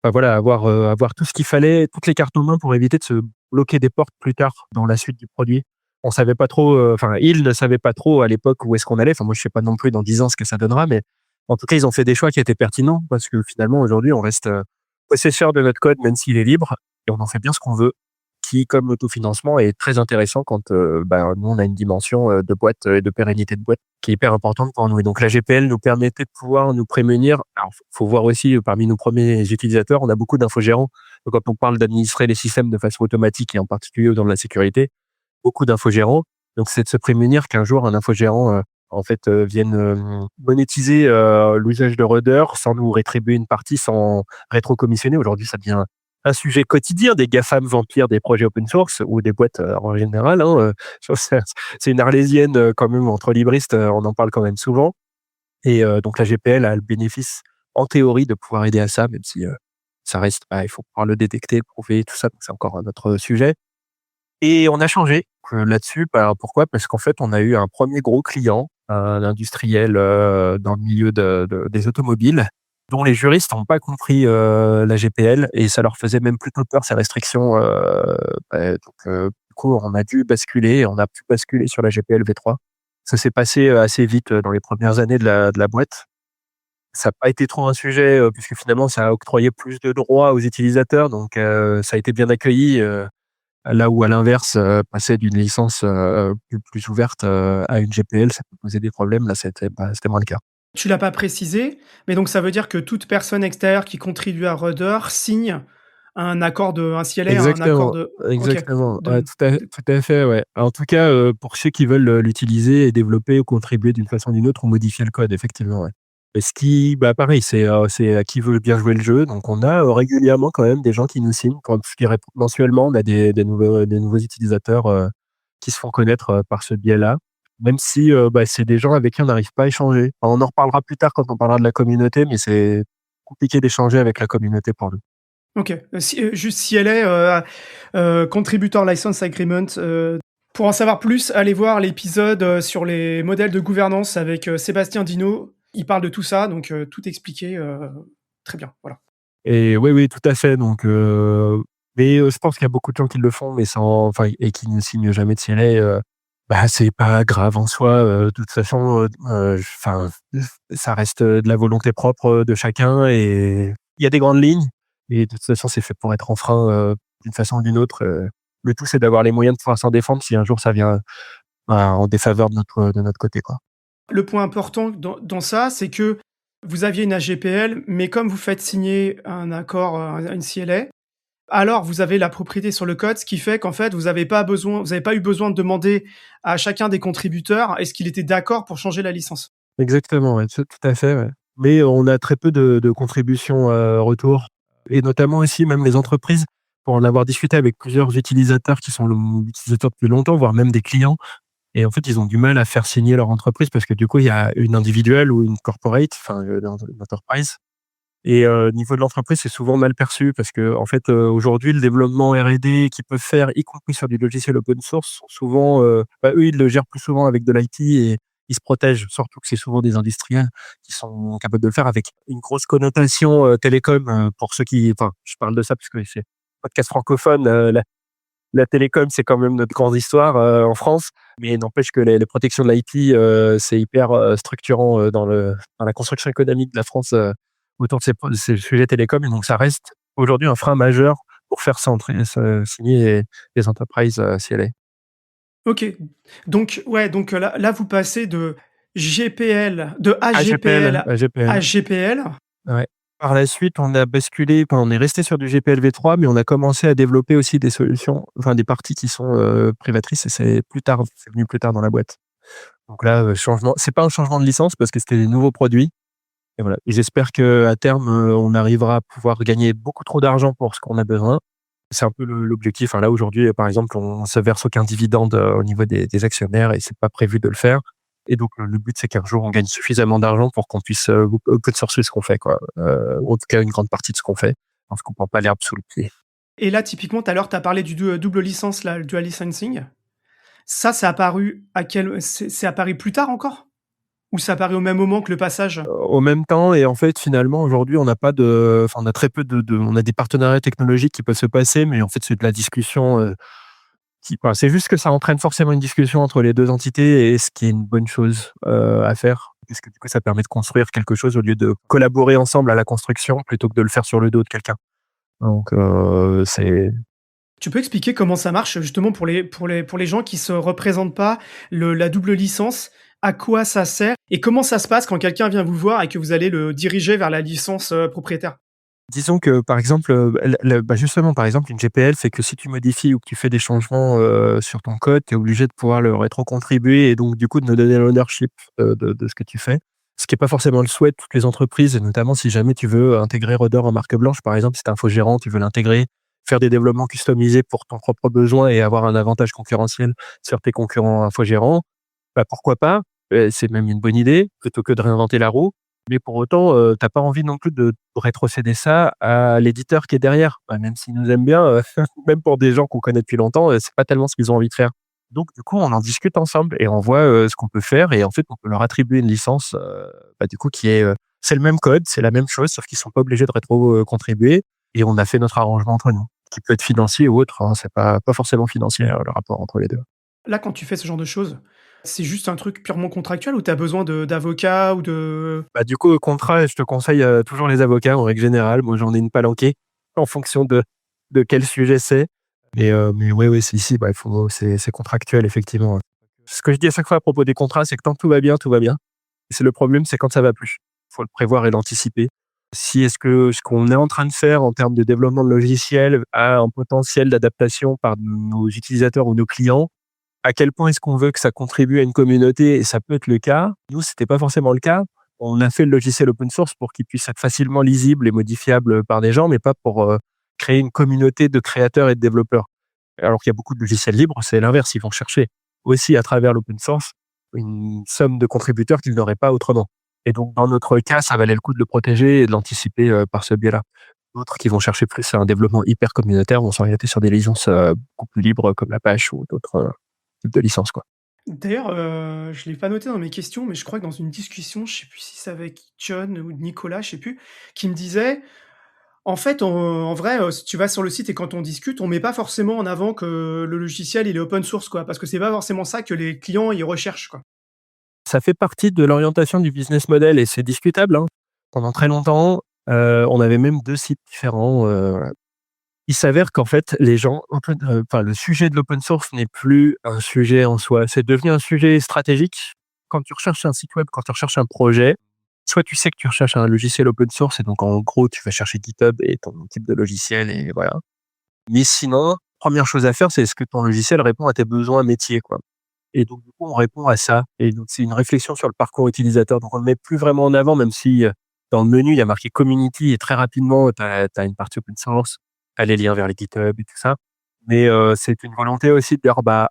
enfin voilà, avoir tout ce qu'il fallait, toutes les cartes en main pour éviter de se bloquer des portes plus tard dans la suite du produit. On savait pas trop, enfin, ils ne savaient pas trop à l'époque où est-ce qu'on allait. Enfin, moi, je sais pas non plus dans 10 ans ce que ça donnera, mais en tout cas, ils ont fait des choix qui étaient pertinents parce que finalement, aujourd'hui, on reste, possesseur de notre code, même s'il est libre et on en fait bien ce qu'on veut, qui, comme l'autofinancement, est très intéressant quand, bah, nous, on a une dimension, de boîte, et de pérennité de boîte qui est hyper importante pour nous et donc la GPL nous permettait de pouvoir nous prémunir. Alors, faut voir aussi, parmi nos premiers utilisateurs, on a beaucoup d'infogérants. Donc quand on parle d'administrer les systèmes de façon automatique et en particulier dans la sécurité, beaucoup d'infogérants. Donc c'est de se prémunir qu'un jour un infogérant, en fait, vienne, monétiser, l'usage de Rudder sans nous rétribuer une partie, sans rétrocommissionner. Aujourd'hui, ça devient un sujet quotidien des GAFAM vampires des projets open source ou des boîtes, en général, hein, je trouve que c'est une arlésienne, quand même entre libristes, on en parle quand même souvent et donc la GPL a le bénéfice, en théorie, de pouvoir aider à ça, même si, ça reste, bah, il faut pouvoir le détecter, le prouver, tout ça, donc c'est encore un autre sujet et on a changé, là-dessus. Bah, pourquoi? Parce qu'en fait, on a eu un premier gros client, un industriel, dans le milieu des automobiles, dont les juristes n'ont pas compris, la GPL et ça leur faisait même plutôt peur ces restrictions, donc du coup, on a dû basculer et on a pu basculer sur la GPL V3. Ça s'est passé, assez vite, dans les premières années de la boîte. Ça n'a pas été trop un sujet, puisque finalement ça a octroyé plus de droits aux utilisateurs donc ça a été bien accueilli, Là où à l'inverse, passer d'une licence, plus ouverte, à une GPL, ça peut poser des problèmes. Là, c'était moins le cas. Tu l'as pas précisé, mais donc ça veut dire que toute personne extérieure qui contribue à Rudder signe un CLA, un accord Exactement, de OK, exactement. Ouais, de tout à fait, ouais. En tout cas, pour ceux qui veulent, l'utiliser et développer ou contribuer d'une façon ou d'une autre ou modifier le code, effectivement, ouais. Et ce qui bah, pareil, c'est à qui veut bien jouer le jeu. Donc on a, régulièrement quand même des gens qui nous signent quand je dirais mensuellement, on a des nouveaux utilisateurs, qui se font connaître, par ce biais-là. Même si, bah, c'est des gens avec qui on n'arrive pas à échanger. Enfin, on en reparlera plus tard quand on parlera de la communauté, mais c'est compliqué d'échanger avec la communauté pour nous. OK, juste CLA, Contributor License Agreement, pour en savoir plus, allez voir l'épisode, sur les modèles de gouvernance avec, Sébastien Dino. Il parle de tout ça, donc tout expliqué, très bien, voilà. Et oui, oui, tout à fait. Donc, mais, je pense qu'il y a beaucoup de gens qui le font, mais sans enfin et qui ne signent jamais de CLA, bah, c'est pas grave en soi, de toute façon, enfin, ça reste, de la volonté propre, de chacun et il y a des grandes lignes et de toute façon, c'est fait pour être enfreint, d'une façon ou d'une autre, le tout, c'est d'avoir les moyens de pouvoir s'en défendre si un jour ça vient, bah, en défaveur de notre côté, quoi. Le point important dans ça, c'est que vous aviez une AGPL, mais comme vous faites signer un accord, une CLA, alors vous avez la propriété sur le code, ce qui fait qu'en fait, vous avez pas eu besoin de demander à chacun des contributeurs est-ce qu'il était d'accord pour changer la licence. Exactement, ouais, tout à fait, ouais. Mais on a très peu de contributions, retour et notamment aussi même les entreprises, pour en avoir discuté avec plusieurs utilisateurs qui sont utilisateurs depuis longtemps, voire même des clients et en fait, ils ont du mal à faire signer leur entreprise parce que du coup, il y a une individuelle ou une corporate, enfin, une enterprise et au niveau de l'entreprise, c'est souvent mal perçu parce qu'en fait, aujourd'hui, le développement R&D qu'ils peuvent faire, y compris sur du logiciel open source, sont souvent, bah, eux, ils le gèrent plus souvent avec de l'IT et ils se protègent. Surtout que c'est souvent des industriels qui sont capables de le faire avec une grosse connotation, télécom, pour ceux qui enfin, je parle de ça parce que c'est podcast francophone, la télécom, c'est quand même notre grande histoire, en France, mais n'empêche que les protections de l'IT, c'est hyper, structurant, dans la construction économique de la France, autour de ces sujets télécoms et donc ça reste aujourd'hui un frein majeur pour faire signer les entreprises, CLA. OK. Donc ouais, donc là, vous passez de AGPL, AGPL à AGPL. GPL. Ouais. Par la suite, on a basculé, enfin, on est resté sur du GPL-v3, mais on a commencé à développer aussi des solutions, enfin des parties qui sont, privatrices et c'est venu plus tard dans la boîte. Donc là, changement c'est pas un changement de licence parce que c'était des nouveaux produits et voilà et j'espère qu'à terme, on arrivera à pouvoir gagner beaucoup trop d'argent pour ce qu'on a besoin. C'est un peu l'objectif, hein. Là, aujourd'hui, par exemple, on se verse aucun dividende, au niveau des actionnaires et c'est pas prévu de le faire et donc le but, c'est qu'un jour, on gagne suffisamment d'argent pour qu'on puisse, open sourcer ce qu'on fait, quoi. Ou en tout cas, une grande partie de ce qu'on fait, parce qu'on prend pas l'herbe sous le pied. Et là, typiquement, tout à l'heure, tu as parlé du double licence là, le dual licensing. Ça, c'est apparu à quel c'est apparu plus tard encore? Ou c'est apparu au même moment que le passage? Au même temps et en fait, finalement, aujourd'hui, on n'a pas de enfin, on a très peu on a des partenariats technologiques qui peuvent se passer, mais en fait, c'est de la discussion, enfin, c'est juste que ça entraîne forcément une discussion entre les 2 entités et ce qui est une bonne chose, à faire. Puisque du coup, ça permet de construire quelque chose au lieu de collaborer ensemble à la construction plutôt que de le faire sur le dos de quelqu'un. Donc, c'est Tu peux expliquer comment ça marche justement pour les gens qui se représentent pas la double licence? À quoi ça sert? Et comment ça se passe quand quelqu'un vient vous voir et que vous allez le diriger vers la licence, propriétaire? disons que, par exemple, bah, justement, par exemple, une GPL, c'est que si tu modifies ou que tu fais des changements, sur ton code, tu es obligé de pouvoir le rétrocontribuer et donc du coup de nous donner l'ownership, de ce que tu fais. Ce qui est pas forcément le souhait de toutes les entreprises et notamment si jamais tu veux intégrer Rudder en marque blanche, par exemple, si tu es infogérant, tu veux l'intégrer, faire des développements customisés pour ton propre besoin et avoir un avantage concurrentiel sur tes concurrents infogérants, bah, pourquoi pas? C'est même une bonne idée plutôt que de réinventer la roue. Mais pour autant, tu pas envie non plus de rétrocéder ça à l'éditeur qui est derrière. Bah, même s'ils nous aiment bien, même pour des gens qu'on connaît depuis longtemps, c'est pas tellement ce qu'ils ont envie de faire. Donc du coup, on en discute ensemble et on voit, ce qu'on peut faire et en fait, on peut leur attribuer une licence, bah, du coup qui est, c'est le même code, c'est la même chose, sauf qu'ils sont pas obligés de contribuer et on a fait notre arrangement entre nous, qui peut être financier ou autre, hein, c'est pas forcément financier, le rapport entre les 2. Là, quand tu fais ce genre de choses, c'est juste un truc purement contractuel ou tu as besoin d'avocats ou de Bah, du coup, au contrat, je te conseille, toujours les avocats en règle générale. Moi, j'en ai une palanquée en fonction de quel sujet c'est. Mais ouais, c'est ici, bah, il faut c'est contractuel effectivement. Ce que je dis à chaque fois à propos des contrats, c'est que tant que tout va bien, tout va bien. C'est le problème, c'est quand ça va plus. Il faut le prévoir et l'anticiper. Si est-ce que ce qu'on est en train de faire en termes de développement de logiciels a un potentiel d'adaptation par nos utilisateurs ou nos clients, à quel point est-ce qu'on veut que ça contribue à une communauté? Et ça peut être le cas. Nous, c'était pas forcément le cas. On a fait le logiciel open source pour qu'il puisse être facilement lisible et modifiable par des gens, mais pas pour créer une communauté de créateurs et de développeurs. Alors qu'il y a beaucoup de logiciels libres, c'est l'inverse. Ils vont chercher aussi à travers l'open source une somme de contributeurs qu'ils n'auraient pas autrement. Et donc, dans notre cas, ça valait le coup de le protéger et de l'anticiper par ce biais-là. D'autres qui vont chercher plus un développement hyper communautaire vont s'orienter sur des licences beaucoup plus libres comme l'Apache ou d'autres types de licences, quoi. D'ailleurs, je l'ai pas noté dans mes questions, mais je crois que dans une discussion, je sais plus si c'est avec John ou Nicolas, je sais plus, qui me disait: «En fait, en vrai, si tu vas sur le site et quand on discute, on met pas forcément en avant que le logiciel, il est open source, quoi, parce que c'est pas forcément ça que les clients, ils recherchent, quoi». Ça fait partie de l'orientation du business model et c'est discutable, hein. Pendant très longtemps, on avait même 2 sites différents. Il s'avère qu'en fait, les gens enfin, le sujet de l'open source n'est plus un sujet en soi. C'est devenu un sujet stratégique. Quand tu recherches un site web, quand tu recherches un projet, soit tu sais que tu recherches un logiciel open source et donc en gros, tu vas chercher GitHub et ton type de logiciel et voilà. Mais sinon, première chose à faire, c'est est-ce que ton logiciel répond à tes besoins métiers, quoi? Et donc du coup, on répond à ça et donc c'est une réflexion sur le parcours utilisateur. Donc on le met plus vraiment en avant, même si, dans le menu, il y a marqué community et très rapidement, tu as une partie open source, tu as les liens vers les GitHub et tout ça. Mais, c'est une volonté aussi de dire, bah,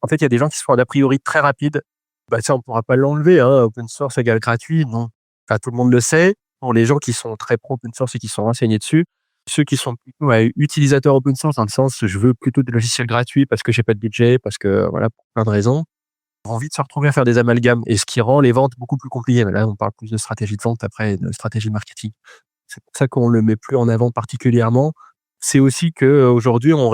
en fait, il y a des gens qui se font un a priori très rapide. Bah, ça, on pourra pas l'enlever, hein, open source égale gratuit, non. Enfin, tout le monde le sait. Pour les gens qui sont très pro open source et qui sont renseignés dessus, ceux qui sont plutôt, utilisateurs open source dans le sens, je veux plutôt des logiciels gratuits parce que j'ai pas de budget, parce que voilà, pour plein de raisons, ont envie de se retrouver à faire des amalgames et ce qui rend les ventes beaucoup plus compliquées. Mais là, on parle plus de stratégie de vente après, de stratégie de marketing. C'est pour ça qu'on le met plus en avant particulièrement. C'est aussi que aujourd'hui, on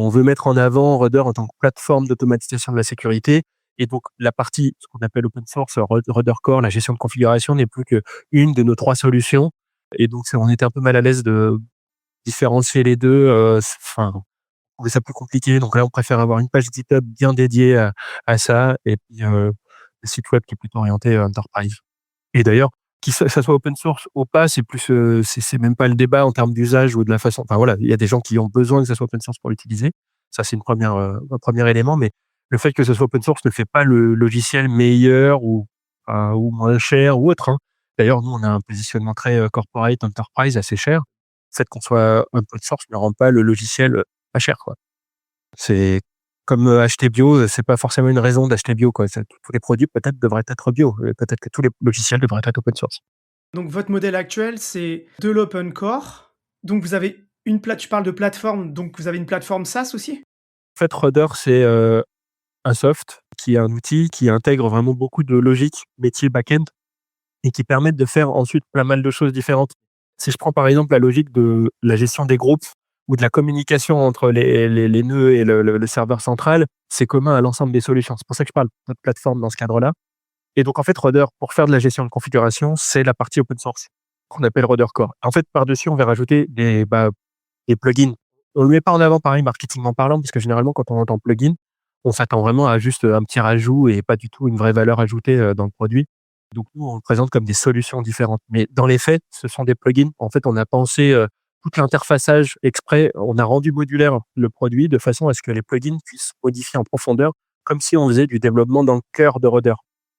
veut mettre en avant Rudder en tant que plateforme d'automatisation de la sécurité. Et donc, la partie, ce qu'on appelle open source, Rudder Core, la gestion de configuration n'est plus qu'une de nos 3 solutions. Et donc, on était un peu mal à l'aise de différencier les deux. Enfin, on trouvait ça plus compliqué. Donc là, on préfère avoir une page GitHub bien dédiée à ça et puis, le site web qui est plutôt orienté enterprise. Et d'ailleurs, ça soit open source ou pas, c'est plus, c'est même pas le débat en termes d'usage ou de la façon, enfin voilà, il y a des gens qui ont besoin que ça soit open source pour l'utiliser. Ça, c'est un premier élément, mais le fait que ce soit open source ne fait pas le logiciel meilleur ou moins cher ou autre, hein. D'ailleurs, nous, on a un positionnement très, corporate, enterprise, assez cher. Le fait qu'on soit open source ne rend pas le logiciel, pas cher, quoi. C'est comme, acheter bio, c'est pas forcément une raison d'acheter bio, quoi. C'est tous les produits peut-être devraient être bio, peut-être que tous les logiciels devraient être open source. Donc votre modèle actuel, c'est de l'open core. Donc vous avez une plate tu parles de plateforme, donc vous avez une plateforme SaaS aussi? En fait, Rudder, c'est, un soft qui est un outil qui intègre vraiment beaucoup de logique métier back-end et qui permettent de faire ensuite pas mal de choses différentes. Si je prends par exemple la logique de la gestion des groupes ou de la communication entre les nœuds et le serveur central, c'est commun à l'ensemble des solutions. C'est pour ça que je parle de plateforme dans ce cadre-là. Et donc en fait, Rudder, pour faire de la gestion de configuration, c'est la partie open source qu'on appelle Rudder Core. En fait, par-dessus, on va rajouter des plugins. On le met pas en avant pareil marketingment parlant, parce que généralement, quand on entend plugin, on s'attend vraiment à juste un petit rajout et pas du tout une vraie valeur ajoutée dans le produit. Donc nous, on le présente comme des solutions différentes. Mais dans les faits, ce sont des plugins. En fait, on a pensé tout l'interfaçage exprès. On a rendu modulaire le produit de façon à ce que les plugins puissent modifier en profondeur, comme si on faisait du développement dans le cœur de Rudder.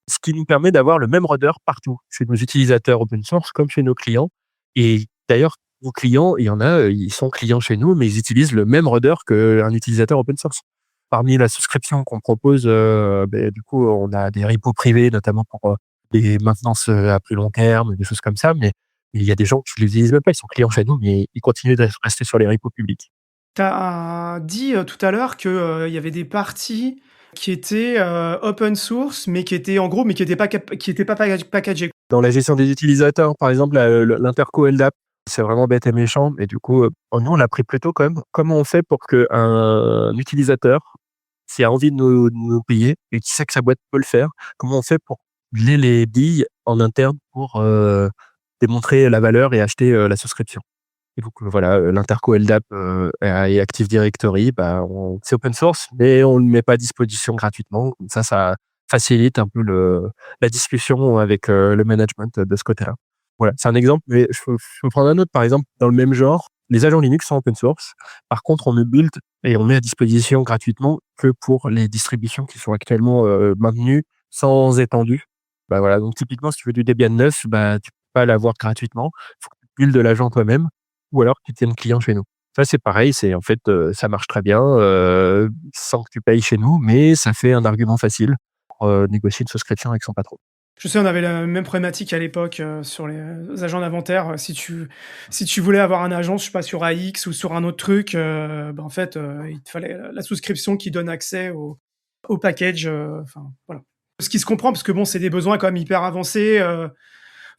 Ce qui nous permet d'avoir le même Rudder partout, chez nos utilisateurs open source comme chez nos clients. Et d'ailleurs, nos clients, il y en a, ils sont clients chez nous, mais ils utilisent le même Rudder qu'un utilisateur open source. Parmi la souscription qu'on propose, du coup, on a des repos privés, notamment pour des maintenances à plus long terme, des choses comme ça. Mais il y a des gens qui ne l'utilisent même pas, ils sont clients chez nous, mais ils continuent de rester sur les repos publics. Tu as dit, tout à l'heure que, il y avait des parties qui étaient, open source, mais qui étaient en gros, mais qui étaient pas packagées. Dans la gestion des utilisateurs, par exemple, l'interco LDAP, c'est vraiment bête et méchant, mais du coup, nous, on l'a pris plutôt comme comment on fait pour qu'un utilisateur, s'il a envie de nous payer et qui sait que sa boîte peut le faire, comment on fait pour qu'il ait les billes en interne pour démontrer la valeur et acheter la souscription. Et donc, voilà, l'interco LDAP, et Active Directory, c'est open source, mais on le met pas à disposition gratuitement. Comme ça facilite un peu la discussion avec, le management de ce côté-là. Voilà, c'est un exemple, mais je peux prendre un autre, par exemple, dans le même genre. Les agents Linux sont open source. Par contre, on ne build et on met à disposition gratuitement que pour les distributions qui sont actuellement, maintenues sans étendue. Voilà, donc typiquement, si tu veux du Debian 9, tu peux pas l'avoir gratuitement. Faut que tu buildes l'agent toi-même ou alors que tu tiennes client chez nous. Ça, c'est pareil, c'est en fait, ça marche très bien, sans que tu payes chez nous, mais ça fait un argument facile pour, négocier une souscription avec son patron. Je sais, on avait la même problématique à l'époque, sur les, agents d'inventaire. Si tu voulais avoir un agent, je sais pas, sur AX ou sur un autre truc, en fait, il te fallait la souscription qui donne accès au package, enfin, voilà. Ce qui se comprend parce que bon, c'est des besoins quand même hyper avancés,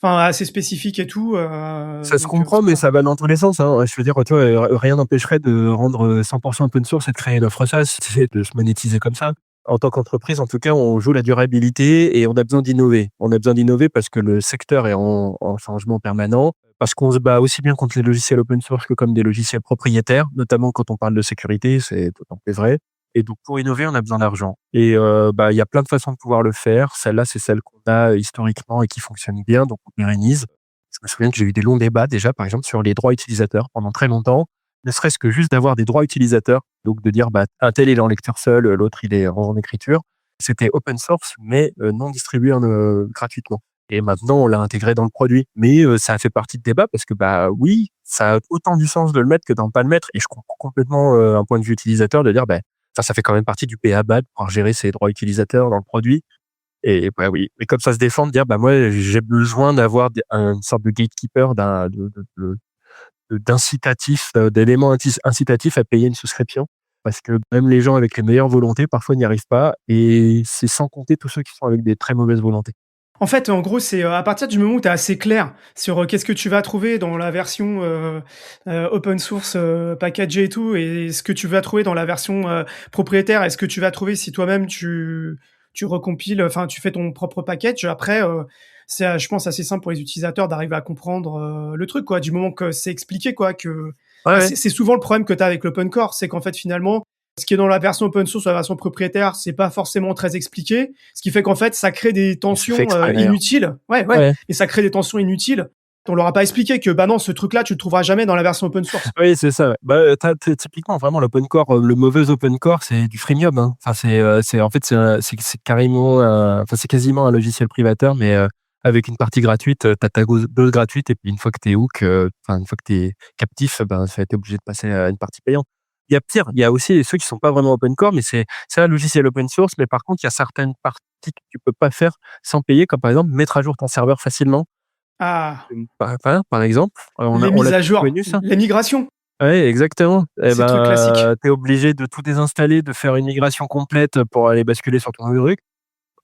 enfin assez spécifiques et tout, Ça se donc comprend, mais ça va dans tous les sens, hein. Je veux dire, tu vois, rien n'empêcherait de rendre, 100 open source et de créer une offre SaaS, c'est de se monétiser comme ça. En tant qu'entreprise, en tout cas, on joue la durabilité et on a besoin d'innover. On a besoin d'innover parce que le secteur est en changement permanent, parce qu'on se bat aussi bien contre les logiciels open source que comme des logiciels propriétaires, notamment quand on parle de sécurité, c'est d'autant plus vrai. Et donc pour innover, on a besoin d'argent et il y a plein de façons de pouvoir le faire. Celle-là, c'est celle qu'on a historiquement et qui fonctionne bien, donc on pérennise. Je me souviens que j'ai eu des longs débats déjà, par exemple, sur les droits utilisateurs pendant très longtemps, ne serait-ce que juste d'avoir des droits utilisateurs, donc de dire, un tel il est en lecteur seul, l'autre il est en écriture. C'était open source, mais non distribué gratuitement. Et maintenant, on l'a intégré dans le produit. Mais ça a fait partie de débat parce que, oui, ça a autant du sens de le mettre que de ne pas le mettre. Et je comprends complètement un point de vue utilisateur de dire, ça fait quand même partie du PA-BAD de pouvoir gérer ses droits utilisateurs dans le produit. Et oui, mais comme ça se défend de dire, moi, j'ai besoin d'avoir une sorte de gatekeeper, d'incitatif, d'éléments incitatifs à payer une souscription. Parce que même les gens avec les meilleures volontés, parfois, n'y arrivent pas. Et c'est sans compter tous ceux qui sont avec des très mauvaises volontés. En fait, en gros, c'est, à partir du moment où tu es assez clair sur, qu'est-ce que tu vas trouver dans la version, open source, packagée et tout et ce que tu vas trouver dans la version, propriétaire et ce que tu vas trouver si toi-même tu recompiles, enfin, tu fais ton propre package. Après, c'est, je pense, assez simple pour les utilisateurs d'arriver à comprendre, le truc, quoi. Du moment que c'est expliqué, quoi, que Ouais, bah, ouais. c'est souvent le problème que tu as avec l'open core, c'est qu'en fait, finalement, ce qui est dans la version open source ou la version propriétaire, c'est pas forcément très expliqué, ce qui fait qu'en fait, ça crée des Et c'est fait tensions exprès d'ailleurs. inutiles. Ouais, ouais, Ouais. et ça crée des tensions inutiles. On leur a pas expliqué que non, ce truc-là, tu le trouveras jamais dans la version open source. Oui, c'est ça, ouais. Typiquement, vraiment, l'open core, le mauvais open core, c'est du freemium, hein. Enfin, c'est en fait, c'est carrément c'est quasiment un logiciel privateur, mais avec une partie gratuite, tu as ta dose gratuite et puis une fois que tu es hook, une fois que tu es captif, ça a été obligé de passer à une partie payante. Il y a pire, il y a aussi ceux qui sont pas vraiment open core, mais c'est un logiciel open source, mais par contre, il y a certaines parties que tu peux pas faire sans payer, comme par exemple, mettre à jour ton serveur facilement. Ah, Par exemple, les on mises l'a à tous jour, connu ça. les migrations, Ouais, exactement. c'est le truc classique. Tu es obligé de tout désinstaller, de faire une migration complète pour aller basculer sur ton nouveau truc.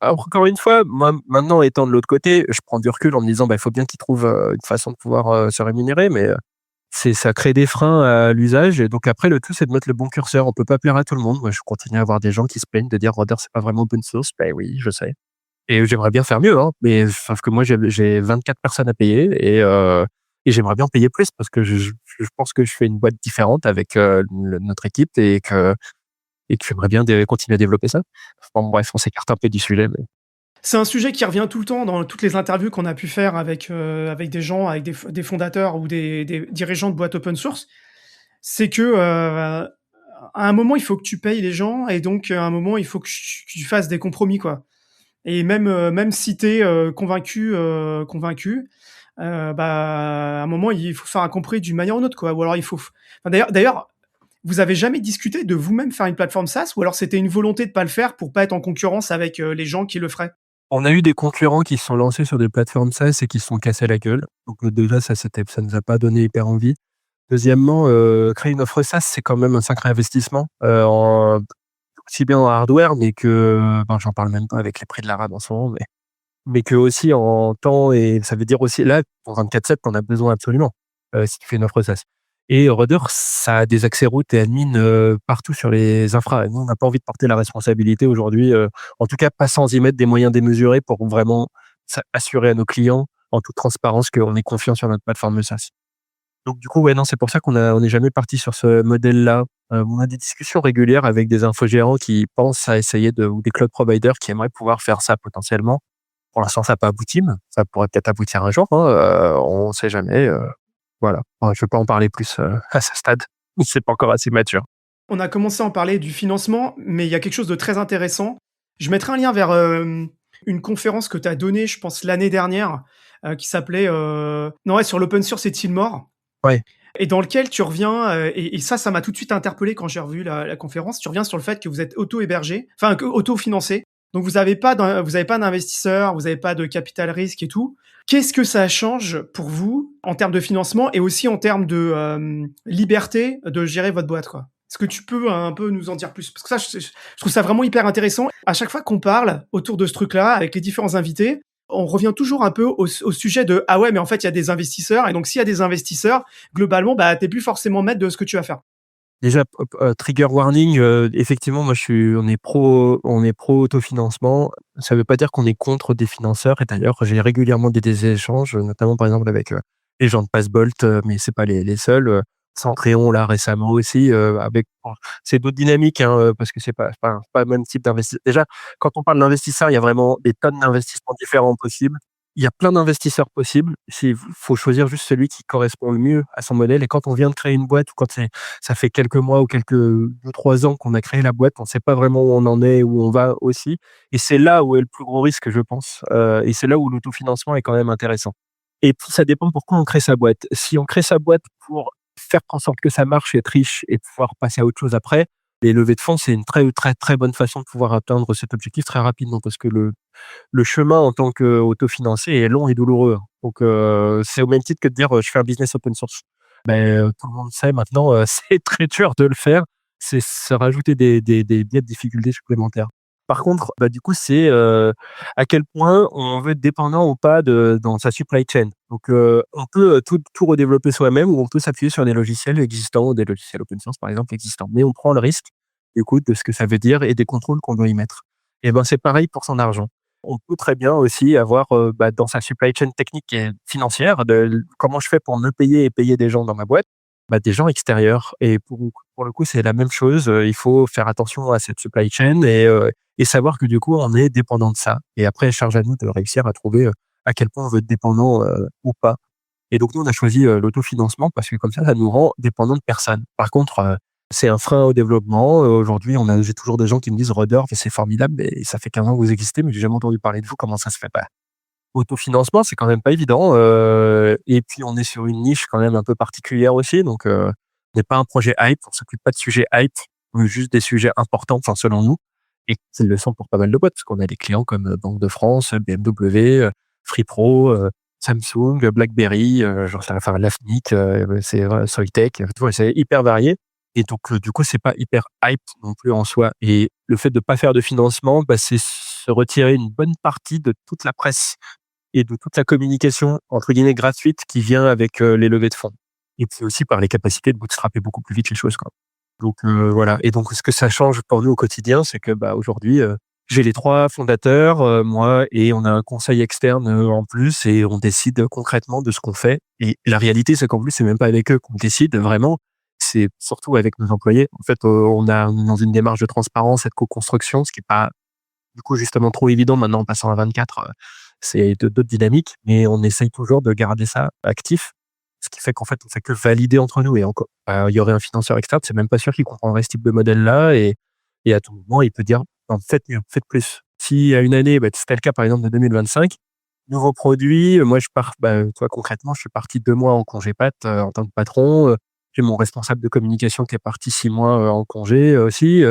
Alors encore une fois, moi, maintenant étant de l'autre côté, je prends du recul en me disant, il faut bien qu'ils trouvent, une façon de pouvoir, se rémunérer, mais ça crée des freins à l'usage et donc après le tout, c'est de mettre le bon curseur. On peut pas plaire à tout le monde. Moi, je continue à avoir des gens qui se plaignent de dire: «Rudder, c'est pas vraiment open source». Oui, je sais et j'aimerais bien faire mieux, hein, mais sauf que moi, j'ai 24 personnes à payer et j'aimerais bien payer plus parce que je pense que je fais une boîte différente avec, notre équipe et que j'aimerais bien continuer à développer ça. Enfin, bref, on s'écarte un peu du sujet, mais C'est un sujet qui revient tout le temps dans toutes les interviews qu'on a pu faire avec des gens, avec des fondateurs ou des dirigeants de boîtes open source. C'est que, à un moment, il faut que tu payes les gens et donc, à un moment, il faut que tu fasses des compromis, quoi. Et même si tu es, convaincu, à un moment, il faut faire un compromis d'une manière ou d'une autre, quoi. Ou alors il faut enfin, d'ailleurs, vous avez jamais discuté de vous-même faire une plateforme SaaS ou alors c'était une volonté de pas le faire pour pas être en concurrence avec, les gens qui le feraient? on a eu des concurrents qui se sont lancés sur des plateformes SaaS et qui se sont cassés la gueule. Donc, déjà, ça nous a pas donné hyper envie. Deuxièmement, créer une offre SaaS, c'est quand même un sacré investissement, aussi bien en hardware, mais que j'en parle même pas avec les prix de la rade en ce moment, mais que aussi en temps et ça veut dire aussi là, pour 24/7, tu en as besoin absolument, si tu fais une offre SaaS. Et Rudder, ça a des accès routes et admin, partout sur les infras. Et nous, on n'a pas envie de porter la responsabilité aujourd'hui, en tout cas pas sans y mettre des moyens démesurés pour vraiment assurer à nos clients, en toute transparence, qu'on est confiant sur notre plateforme SaaS. Donc du coup, ouais, non, c'est pour ça on n'est jamais parti sur ce modèle-là. On a des discussions régulières avec des infogérants qui pensent à essayer ou des cloud providers qui aimeraient pouvoir faire ça potentiellement. Pour l'instant, ça n'a pas abouti, mais ça pourrait peut-être aboutir un jour, hein, on ne sait jamais, voilà. Enfin, je ne peux pas en parler plus, à ce stade. C'est pas encore assez mature. On a commencé à en parler du financement, mais il y a quelque chose de très intéressant. Je mettrai un lien vers une conférence que tu as donnée, je pense, l'année dernière, qui s'appelait non, ouais, sur l'open source est-il mort? Ouais, Et dans lequel tu reviens, et ça m'a tout de suite interpellé quand j'ai revu la conférence. Tu reviens sur le fait que vous êtes auto-hébergé, enfin, auto-financé. Donc vous avez pas d'investisseur, vous avez pas de capital risque et tout. Qu'est-ce que ça change pour vous en termes de financement et aussi en termes de liberté de gérer votre boîte, quoi? Est-ce que tu peux un peu nous en dire plus? Parce que ça, je trouve ça vraiment hyper intéressant. À chaque fois qu'on parle autour de ce truc-là avec les différents invités, on revient toujours un peu au sujet de ah ouais, mais en fait il y a des investisseurs, et donc s'il y a des investisseurs, globalement, bah t'es plus forcément maître de ce que tu vas faire. déjà, trigger warning, effectivement, moi, on est pro autofinancement. Ça veut pas dire qu'on est contre des financeurs et d'ailleurs, j'ai régulièrement des échanges, notamment, par exemple, avec, les gens de Passbolt, mais c'est pas les seuls, Centréon, là, récemment aussi, avec bon, c'est d'autres dynamiques, hein, parce que c'est pas le même type d'investissement. Déjà, quand on parle d'investisseurs, il y a vraiment des tonnes d'investissements différents possibles. Il y a plein d'investisseurs possibles. Il faut choisir juste celui qui correspond le mieux à son modèle et quand on vient de créer une boîte ou quand ça fait quelques mois ou quelques 2-3 ans qu'on a créé la boîte, on ne sait pas vraiment où on en est, où on va aussi et c'est là où est le plus gros risque, je pense, et c'est là où l'autofinancement est quand même intéressant et puis ça dépend pourquoi on crée sa boîte. Si on crée sa boîte pour faire en sorte que ça marche, être riche et pouvoir passer à autre chose après, les levées de fonds, c'est une très, très, très bonne façon de pouvoir atteindre cet objectif très rapidement parce que le chemin en tant qu'autofinancé est long et douloureux, hein. Donc c'est au même titre que de dire, «Je fais un business open source». Tout le monde sait maintenant, c'est très dur de le faire. C'est se rajouter des biais de difficultés supplémentaires. Par contre, du coup, c'est, à quel point on veut être dépendant ou pas dans sa supply chain. Donc on peut, tout redévelopper soi-même ou on peut s'appuyer sur des logiciels existants, des logiciels open source, par exemple, existants. Mais on prend le risque, du coup, de ce que ça veut dire et des contrôles qu'on doit y mettre. Et c'est pareil pour son argent. On peut très bien aussi avoir, dans sa supply chain technique et financière comment je fais pour me payer et payer des gens dans ma boîte? Des gens extérieurs et pour le coup, c'est la même chose, il faut faire attention à cette supply chain et savoir que du coup, on est dépendant de ça et après charge à nous de réussir à trouver, à quel point on veut être dépendant, ou pas et donc nous, on a choisi, l'autofinancement parce que comme ça nous rend dépendants de personne. Par contre, c'est un frein au développement. Aujourd'hui, j'ai toujours des gens qui me disent: «Rudder, c'est formidable, mais ça fait 15 ans que vous existez, mais j'ai jamais entendu parler de vous, comment ça se fait?» Autofinancement, c'est quand même pas évident, et puis on est sur une niche quand même un peu particulière aussi, donc on n'est pas un projet hype, on s'occupe pas de sujets hype, mais juste des sujets importants, enfin selon nous et c'est le sont pour pas mal de boîtes, parce qu'on a des clients comme, Banque de France, BMW, Free Pro, Samsung, BlackBerry, j'en sais rien, enfin Lafnic, c'est voilà, Soitec, tu vois? C'est hyper varié et donc du coup, c'est pas hyper hype non plus en soi et le fait de pas faire de financement, c'est se retirer une bonne partie de toute la presse et de toute la communication entre guillemets «gratuite» qui vient avec, les levées de fonds. Et puis aussi par les capacités de bootstrapper beaucoup plus vite les choses, quoi. Donc voilà et donc ce que ça change pour nous au quotidien, c'est que, aujourd'hui, j'ai les 3 fondateurs, moi et on a un conseil externe, en plus et on décide concrètement de ce qu'on fait et la réalité, c'est qu'en plus, c'est même pas avec eux qu'on décide vraiment, c'est surtout avec nos employés. En fait, on est dans une démarche de transparence et de co-construction, ce qui est pas du coup, justement trop évident maintenant en passant à 24, c'est d'autres dynamiques, mais on essaye toujours de garder ça actif. Ce qui fait qu'en fait, on fait que valider entre nous et encore, il y aurait un financeur externe, c'est même pas sûr qu'il comprendrait ce type de modèle-là et à tout moment, il peut dire: «En faites mieux, faites plus». Si à une année, c'était le cas par exemple de 2025, nouveau produit, moi je pars, tu vois concrètement, je suis parti 2 mois en congé pat, en tant que patron, j'ai mon responsable de communication qui est parti 6 mois, en congé, aussi,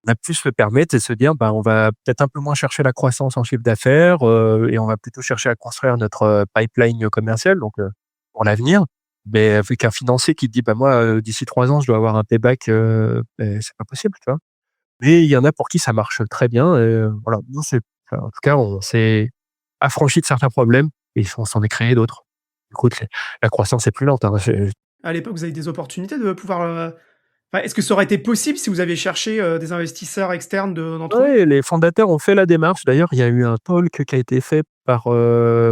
on a pu se le permettre et se dire: «On va peut-être un peu moins chercher la croissance en chiffre d'affaires, et on va plutôt chercher à construire notre, pipeline commercial», donc pour l'avenir. Mais avec un financier qui te dit: «Moi, d'ici 3 ans, je dois avoir un payback», c'est pas possible, tu vois? Mais il y en a pour qui ça marche très bien et voilà. Nous, en tout cas, on s'est affranchi de certains problèmes et on s'en est créé d'autres. Du coup, la croissance est plus lente, hein, À l'époque, vous avez des opportunités de pouvoir, Enfin, est-ce que ça aurait été possible si vous aviez cherché, des investisseurs externes d'en trouver? Ouais, les fondateurs ont fait la démarche. D'ailleurs, il y a eu un talk qui a été fait par,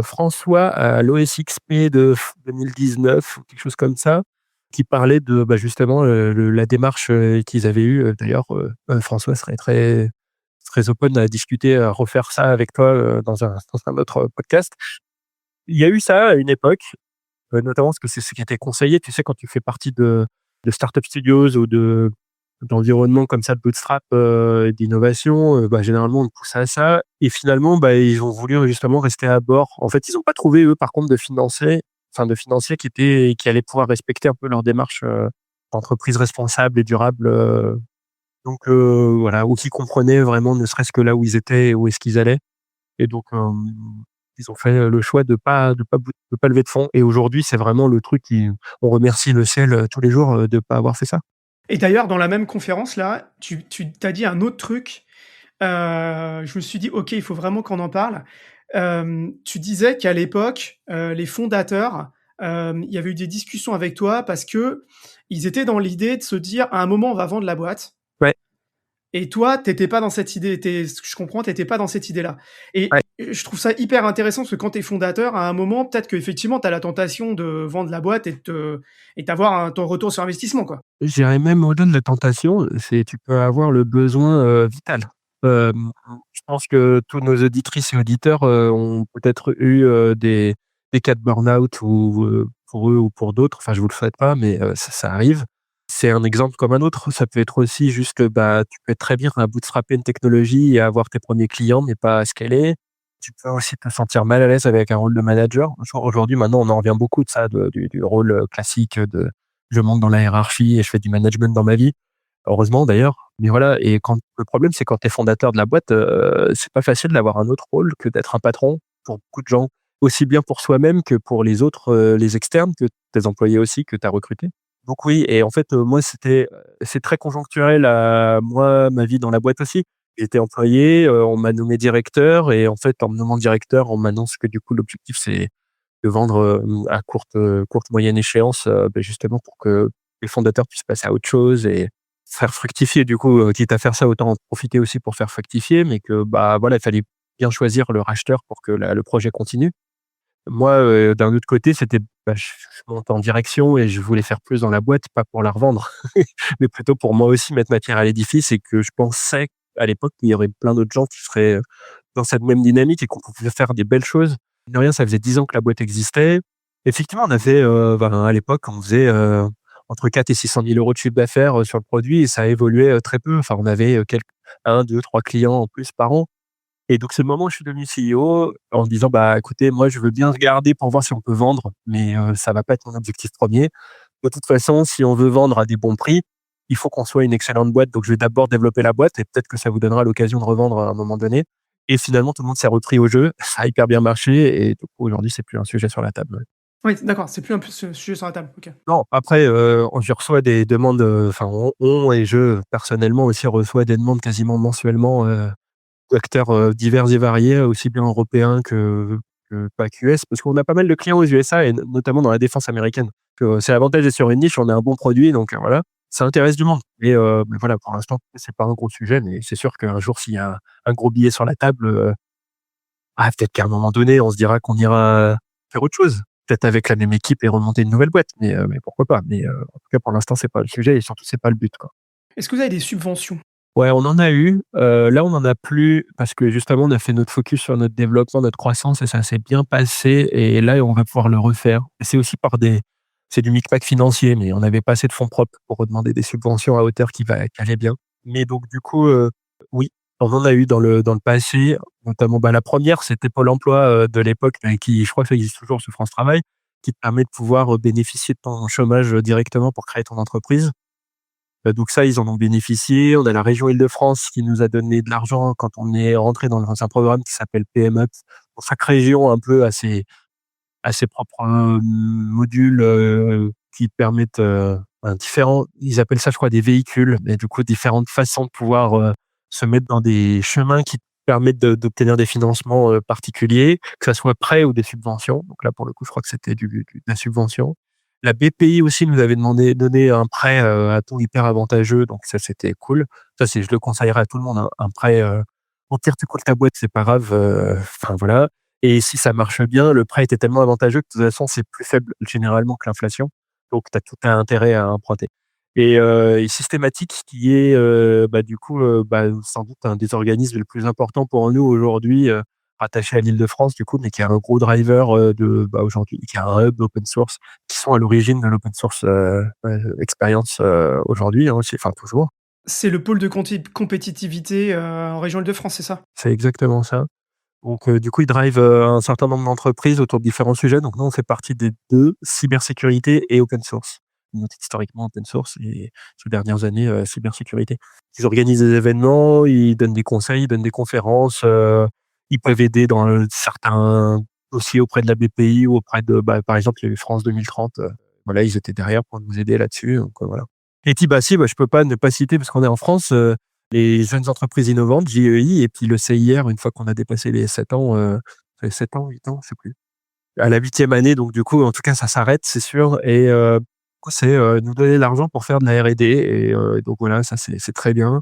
François à l'OSXP de f 2019 ou quelque chose comme ça, qui parlait de, bah, justement, la démarche, qu'ils avaient eue. D'ailleurs, François serait très open à discuter, à refaire ça avec toi, dans un autre podcast. Il y a eu ça à une époque, notamment parce que c'est ce qui était conseillé, tu sais, quand tu fais partie de start-up studios ou d'environnements comme ça de bootstrap, et d'innovation, bah, généralement on te pousse à ça et finalement, bah, ils ont voulu justement rester à bord. En fait, ils ont pas trouvé eux par contre de financiers qui allaient pouvoir respecter un peu leur démarche, d'entreprise responsable et durable, voilà, ou qui comprenaient vraiment ne serait-ce que là où ils étaient et où est-ce qu'ils allaient et donc ils ont fait le choix de pas lever de fonds et aujourd'hui, c'est vraiment le truc qui on remercie le ciel, tous les jours, de pas avoir fait ça. Et d'ailleurs, dans la même conférence là, tu tu dit un autre truc, je me suis dit: «OK, il faut vraiment qu'on en parle». Tu disais qu'à l'époque, les fondateurs, il y avait eu des discussions avec toi parce qu'ils étaient dans l'idée de se dire: «À un moment, on va vendre la boîte». Ouais, Et toi, tu étais pas dans cette idée, ce que je comprends, tu étais pas dans cette idée-là. Et ouais. je trouve ça hyper intéressant parce que quand tu es fondateur, à un moment, peut-être qu'effectivement, tu as la tentation de vendre la boîte et d'avoir ton retour sur investissement, quoi. Je dirais même au-delà de la tentation, c'est tu peux avoir le besoin, vital. Je pense que tous nos auditrices et auditeurs, ont peut-être eu, des cas de burn-out ou, pour eux ou pour d'autres, enfin je vous le souhaite pas, mais, ça arrive. C'est un exemple comme un autre. Ça peut être aussi juste, bah, tu peux être très bien à bootstrapper une technologie et avoir tes premiers clients, mais pas scaler. Tu peux aussi te sentir mal à l'aise avec un rôle de manager. Aujourd'hui, maintenant, on en revient beaucoup de ça, du rôle, classique, de je monte dans la hiérarchie et je fais du management dans ma vie. Heureusement d'ailleurs, mais voilà et quand le problème, c'est quand tu es fondateur de la boîte, c'est pas facile d'avoir un autre rôle que d'être un patron pour beaucoup de gens. Aussi bien pour soi-même que pour les autres, les externes, que tes employés aussi que tu as recrutés. Donc oui et en fait, moi c'est très conjoncturel à moi, ma vie dans la boîte aussi. J'étais employé, on m'a nommé directeur et en fait, en me nommant directeur, on m'annonce que du coup l'objectif c'est de vendre, à courte moyenne échéance, justement pour que les fondateurs puissent passer à autre chose et faire fructifier du coup, quitte à faire ça, autant en profiter aussi pour faire fructifier, mais que, bah, voilà, il fallait bien choisir le racheteur pour que le projet continue. Moi, d'un autre côté, c'était, bah, je monte en direction et je voulais faire plus dans la boîte, pas pour la revendre, mais plutôt pour moi aussi mettre ma pierre à l'édifice et que je pensais à l'époque qu'il y aurait plein d'autres gens qui seraient, dans cette même dynamique et qu'on pouvait faire des belles choses. Mine de rien, ça faisait 10 ans que la boîte existait. Effectivement, on a fait, à l'époque, on faisait, entre 4 et 600 000 € de chiffre d'affaires, sur le produit et ça a évolué, très peu. Enfin, on avait, 1, 2, 3 clients en plus par an et donc c'est le moment où je suis devenu CEO en me disant: «Bah, écoutez, moi, je veux bien regarder pour voir si on peut vendre, mais ça va pas être mon objectif premier. De toute façon, si on veut vendre à des bons prix, il faut qu'on soit une excellente boîte. Donc je vais d'abord développer la boîte et peut-être que ça vous donnera l'occasion de revendre à un moment donné». Et finalement, tout le monde s'est repris au jeu. Ça a hyper bien marché et du coup, aujourd'hui, c'est plus un sujet sur la table, ouais. Oui, d'accord, c'est plus un peu ce sujet sur la table. OK. Non, après, je reçois des demandes, enfin, on et je, personnellement aussi, reçois des demandes quasiment mensuellement, d'acteurs, divers et variés, aussi bien européens que pas qu'US, parce qu'on a pas mal de clients aux USA et notamment dans la défense américaine. C'est l'avantage d'être sur une niche, on a un bon produit, donc voilà, ça intéresse du monde. Mais voilà, pour l'instant, c'est pas un gros sujet, mais c'est sûr qu'un jour, s'il y a un gros billet sur la table, peut-être qu'à un moment donné, on se dira qu'on ira faire autre chose. Peut-être avec la même équipe et remonter une nouvelle boîte, mais pourquoi pas? Mais en tout cas, pour l'instant, c'est pas le sujet et surtout, c'est pas le but, quoi. Est-ce que vous avez des subventions? Ouais, on en a eu, là, on en a plus parce que justement, on a fait notre focus sur notre développement, notre croissance et ça s'est bien passé et là, on va pouvoir le refaire. C'est aussi c'est du micmac financier, mais on n'avait pas assez de fonds propres pour demander des subventions à hauteur qui allait bien. Mais donc du coup, oui, on en a eu dans le passé, notamment, bah, la première, c'était Pôle emploi, de l'époque, qui je crois que ça existe toujours, ce France Travail, qui te permet de pouvoir, bénéficier de ton chômage, directement pour créer ton entreprise. Donc ça, ils en ont bénéficié. On a la région Île-de-France qui nous a donné de l'argent quand on est rentré dans un programme qui s'appelle PMUP. Pour chaque région un peu a ses propres, modules, qui permettent, différents ils appellent ça, je crois, des véhicules, mais du coup, différentes façons de pouvoir, se mettre dans des chemins qui permettent d'obtenir des financements, particuliers, que ça soit prêt ou des subventions. Donc là, pour le coup, je crois que c'était de la subvention. La BPI aussi nous avait donné un prêt, à taux hyper avantageux, donc ça, c'était cool. Ça, je le conseillerais à tout le monde, hein, un prêt, au pire, tu coules ta boîte, c'est pas grave, enfin voilà. Et si ça marche bien, le prêt était tellement avantageux que de toute façon, c'est plus faible généralement que l'inflation, donc tu as tout intérêt à emprunter. Et Systématique qui est, du coup, sans doute un des organismes les plus importants pour nous aujourd'hui, rattaché à l'Île-de-France du coup, mais qui a un gros driver, aujourd'hui, qui a un hub open source, qui sont à l'origine de l'open source, expérience, aujourd'hui, hein, aussi, enfin toujours. C'est le pôle de compétitivité, en région Île-de-France, c'est ça? C'est exactement ça. Donc, du coup, ils drive, un certain nombre d'entreprises autour de différents sujets. Donc nous, on fait partie des 2, cybersécurité et open source. On est historiquement open source et ces dernières années, cybersécurité. Ils organisent des événements, ils donnent des conseils, ils donnent des conférences, ils peuvent aider dans, certains dossiers auprès de la BPI ou auprès de, par exemple, il y a eu France 2030, voilà, ils étaient derrière pour nous aider là-dessus, donc, voilà. Et Tibassi, je peux pas ne pas citer parce qu'on est en France, les jeunes entreprises innovantes, JEI, et puis le CIR, une fois qu'on a dépassé les 7 ans, 7 ans, 8 ans, je sais plus. À la 8e année, donc du coup, en tout cas, ça s'arrête, c'est sûr. Et du coup, c'est, nous donner de l'argent pour faire de la R&D. Donc voilà, ça, c'est très bien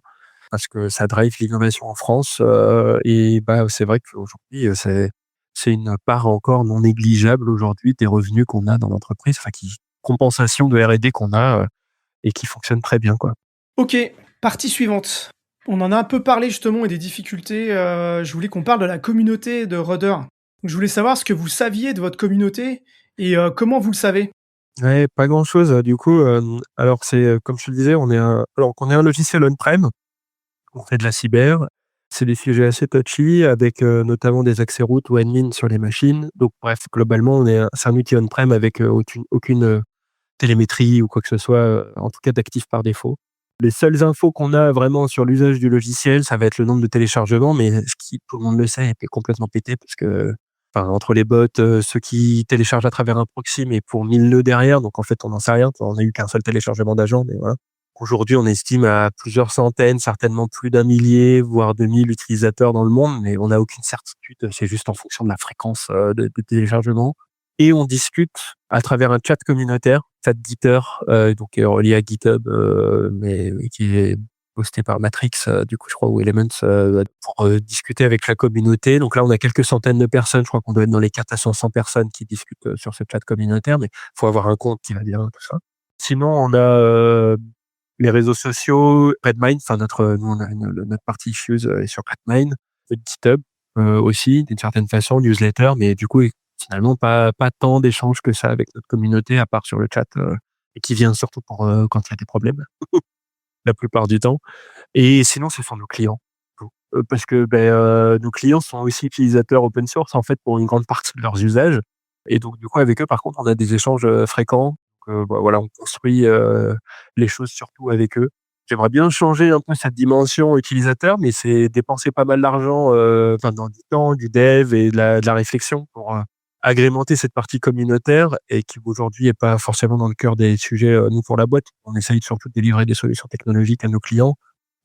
parce que ça drive l'innovation en France. C'est vrai qu'aujourd'hui, c'est une part encore non négligeable aujourd'hui des revenus qu'on a dans l'entreprise, enfin qui compensation de R&D qu'on a, et qui fonctionne très bien, quoi. OK, partie suivante. On en a un peu parlé justement et des difficultés, je voulais qu'on parle de la communauté de rôdeurs. Je voulais savoir ce que vous saviez de votre communauté et comment vous le savez? Ouais, pas grand-chose, du coup, alors c'est, comme je te le disais, on est un logiciel on-prem, on fait de la cyber. C'est des sujets assez touchy avec, notamment des accès routes ou admin sur les machines. Donc bref, globalement, c'est un outil on-prem avec, aucune, télémétrie ou quoi que ce soit, en tout cas d'actif par défaut. Les seules infos qu'on a vraiment sur l'usage du logiciel, ça va être le nombre de téléchargements, mais ce qui, tout le monde le sait, est complètement pété parce que, enfin, entre les bots, ceux qui téléchargent à travers un proxy, mais pour 1000 nœuds derrière, donc en fait, on n'en sait rien. On a eu qu'un seul téléchargement d'agent, mais voilà. Aujourd'hui, on estime à plusieurs centaines, certainement plus d'un millier, voire 2000 utilisateurs dans le monde, mais on n'a aucune certitude. C'est juste en fonction de la fréquence, de téléchargement. Et on discute à travers un chat communautaire, chatGitter, donc relié à GitHub, mais qui est hosté par Matrix, du coup, je crois, ou Elements, pour, discuter avec la communauté. Donc là, on a quelques centaines de personnes. Je crois qu'on doit être dans les 400 à 500 personnes qui discutent, sur ce chat communautaire, mais il faut avoir un compte qui va bien, tout ça. Sinon, on a, les réseaux sociaux, Redmine, enfin nous on a notre partie Fuse, est sur Redmine, GitHub, aussi d'une certaine façon, newsletter, mais du coup, finalement pas tant d'échanges que ça avec notre communauté à part sur le chat, et qui vient surtout pour, quand il y a des problèmes, la plupart du temps. Et sinon, ce sont nos clients. Parce que, nos clients sont aussi utilisateurs open source, en fait, pour une grande partie de leurs usages. Et donc du coup, avec eux, par contre, on a des échanges, fréquents. Voilà, on construit, les choses surtout avec eux. J'aimerais bien changer un peu cette dimension utilisateur, mais c'est dépenser pas mal d'argent, enfin dans du temps, du dev et de la réflexion pour, agrémenter cette partie communautaire et qui aujourd'hui est pas forcément dans le cœur des sujets, nous pour la boîte. On essaye surtout de délivrer des solutions technologiques à nos clients